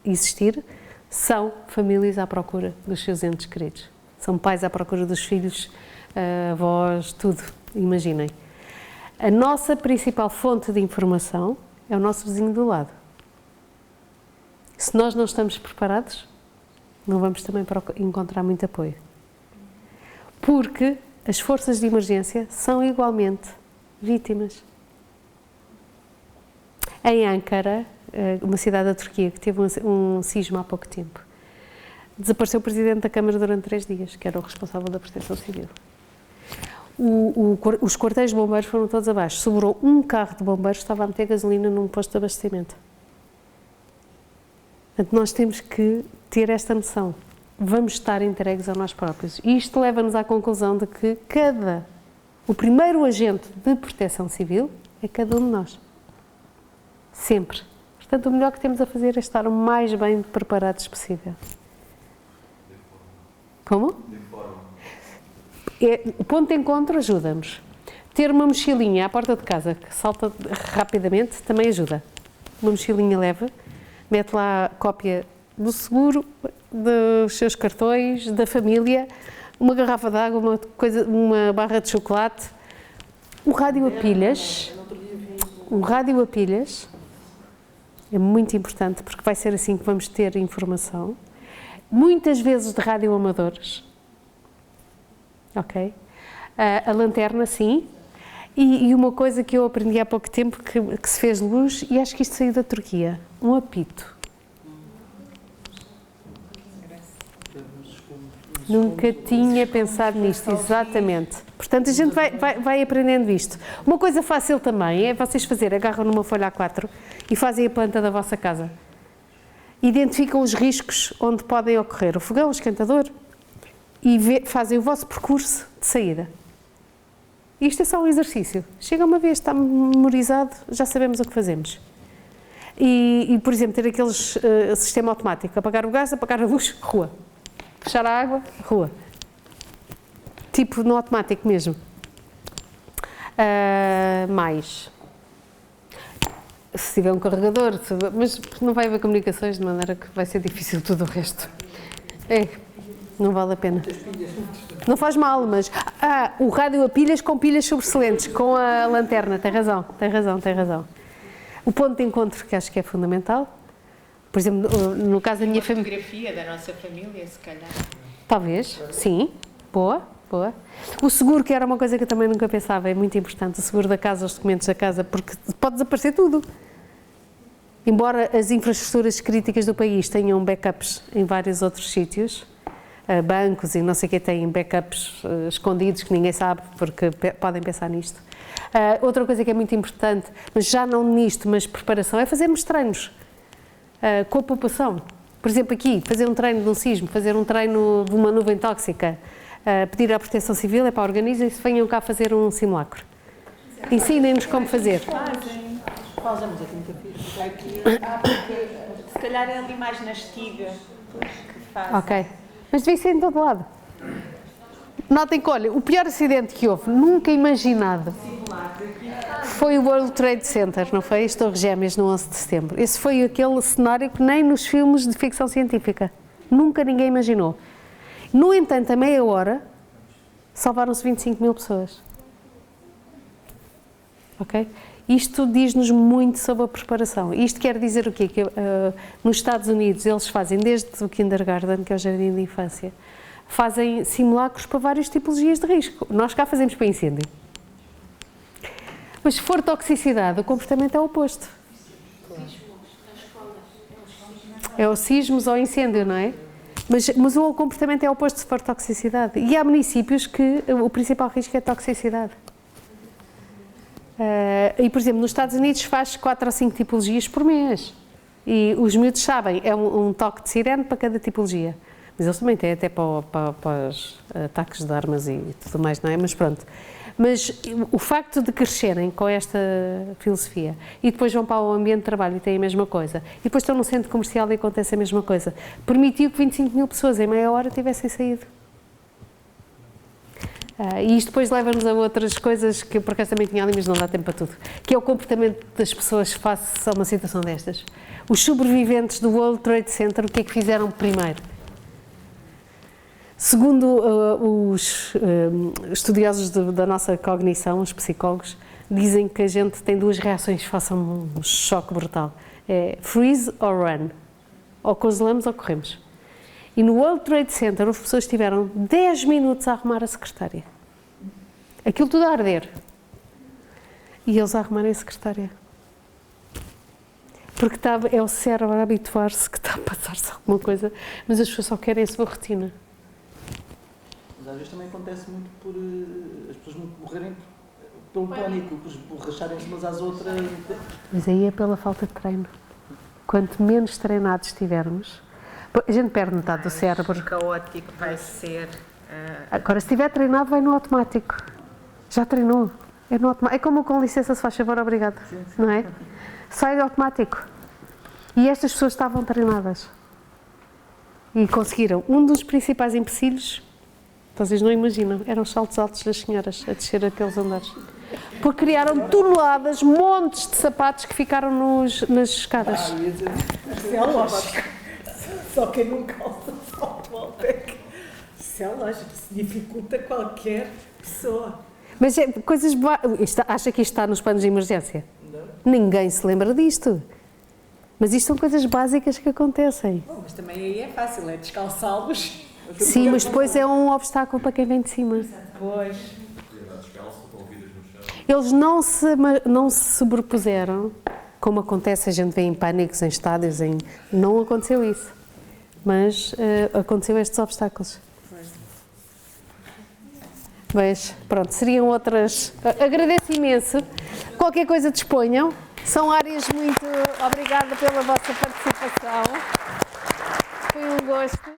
existir, são famílias à procura dos seus entes queridos. São pais à procura dos filhos, avós, tudo. Imaginem. A nossa principal fonte de informação é o nosso vizinho do lado. Se nós não estamos preparados, não vamos também encontrar muito apoio. Porque as forças de emergência são igualmente vítimas. Em Ankara, uma cidade da Turquia, que teve um sismo há pouco tempo. Desapareceu o presidente da Câmara durante 3 dias, que era o responsável da Proteção Civil. Os quartéis de bombeiros foram todos abaixo. Sobrou um carro de bombeiros que estava a meter gasolina num posto de abastecimento. Portanto, nós temos que ter esta noção. Vamos estar entregues a nós próprios. E isto leva-nos à conclusão de que o primeiro agente de proteção civil é cada um de nós. Sempre. Portanto, o melhor que temos a fazer é estar o mais bem preparados possível. Como? O ponto de encontro ajuda-nos. Ter uma mochilinha à porta de casa que salta rapidamente também ajuda. Uma mochilinha leve, mete lá a cópia do seguro, dos seus cartões, da família, uma garrafa de água, uma barra de chocolate, um rádio a pilhas. Um rádio a pilhas é muito importante porque vai ser assim que vamos ter informação. Muitas vezes de rádio amadores. Ok? A lanterna, sim. E uma coisa que eu aprendi há pouco tempo que se fez luz, e acho que isto saiu da Turquia, um apito. Nunca tinha pensado nisto, exatamente. Portanto, a gente vai aprendendo isto. Uma coisa fácil também é vocês agarram numa folha A4 e fazem a planta da vossa casa. Identificam os riscos onde podem ocorrer, o fogão, o esquentador, e fazem o vosso percurso de saída. Isto é só um exercício. Chega uma vez, está memorizado, já sabemos o que fazemos. E por exemplo, ter aqueles sistema automático, apagar o gás, apagar a luz, rua. Fechar a água, rua. Tipo no automático mesmo. Mais. Se tiver um carregador, mas não vai haver comunicações de maneira que vai ser difícil tudo o resto. Não vale a pena. Não faz mal, mas o rádio a pilhas com pilhas sobressalentes, com a lanterna, tem razão. O ponto de encontro que acho que é fundamental, por exemplo, no caso da minha família... fotografia da nossa família, se calhar. Talvez, sim. Boa. O seguro, que era uma coisa que eu também nunca pensava, é muito importante, o seguro da casa, os documentos da casa, porque pode desaparecer tudo. Embora as infraestruturas críticas do país tenham backups em vários outros sítios, bancos e não sei o que têm backups escondidos que ninguém sabe, porque podem pensar nisto. Outra coisa que é muito importante, mas já não nisto, mas preparação, é fazermos treinos com a população. Por exemplo, aqui, fazer um treino de um sismo, fazer um treino de uma nuvem tóxica, pedir à Proteção Civil, organizem-se, venham cá fazer um simulacro. Ensinem-nos como fazer. Fazemos aqui muito porque se calhar é ali mais na estiga que fazem. Ok. Mas devia ser em todo lado. Notem que, olha, o pior acidente que houve, nunca imaginado, foi o World Trade Center, não foi? As Torres Gêmeas no 11 de setembro. Esse foi aquele cenário que nem nos filmes de ficção científica. Nunca ninguém imaginou. No entanto, a meia hora, salvaram-se 25 mil pessoas. Ok? Isto diz-nos muito sobre a preparação. Isto quer dizer o quê? Que nos Estados Unidos eles fazem, desde o kindergarten, que é o jardim de infância, fazem simulacros para várias tipologias de risco. Nós cá fazemos para incêndio. Mas se for toxicidade, o comportamento é o oposto. É o sismos ou incêndio, não é? Mas o comportamento é o oposto se for toxicidade. E há municípios que o principal risco é toxicidade. E, por exemplo, nos Estados Unidos faz 4 ou 5 tipologias por mês. E os miúdos sabem, é um toque de sirene para cada tipologia. Mas eles também têm até para os ataques de armas e tudo mais, não é? Mas pronto. Mas o facto de crescerem com esta filosofia e depois vão para o ambiente de trabalho e têm a mesma coisa, e depois estão no centro comercial e acontece a mesma coisa, permitiu que 25 mil pessoas em meia hora tivessem saído. E isto depois leva-nos a outras coisas que eu por acaso também tinha ali, mas não dá tempo para tudo, que é o comportamento das pessoas face a uma situação destas. Os sobreviventes do World Trade Center, o que é que fizeram primeiro? Segundo os estudiosos da nossa cognição, os psicólogos, dizem que a gente tem 2 reações face a um choque brutal. É freeze or run. Ou congelamos ou corremos. E no World Trade Center, as pessoas tiveram 10 minutos a arrumar a secretária. Aquilo tudo a arder. E eles a arrumarem a secretária. Porque é o cérebro a habituar-se que está a passar-se alguma coisa, mas as pessoas só querem a sua rotina. Mas às vezes também acontece muito por as pessoas morrerem pelo pânico, por borracharem-se umas às outras. Mas aí é pela falta de treino. Quanto menos treinados estivermos, a gente perde metade do cérebro. Caótico vai ser. Agora, se estiver treinado, vai no automático. Já treinou. É no automático. É como com licença, se faz favor, obrigado. Sim. Não é? Sai automático. E estas pessoas estavam treinadas. E conseguiram. Um dos principais empecilhos, vocês não imaginam, eram os saltos altos das senhoras a descer aqueles andares. Porque criaram toneladas, montes de sapatos que ficaram nas escadas. Isso é lógico. Só quem não calça salto alto é que... Isso é lógico, isso dificulta qualquer pessoa. Mas é coisas... Acha que isto está nos planos de emergência? Não. Ninguém se lembra disto. Mas isto são coisas básicas que acontecem. Bom, mas também aí é fácil, é descalçá-los. Sim, mas depois é um obstáculo para quem vem de cima. Pois. Eles não se sobrepuseram, como acontece, a gente vê em pânicos, em estádios, não aconteceu isso. Mas aconteceu estes obstáculos. Mas, pronto, seriam outras... Agradeço imenso. Qualquer coisa disponham. São áreas muito... Obrigada pela vossa participação. Foi um gosto.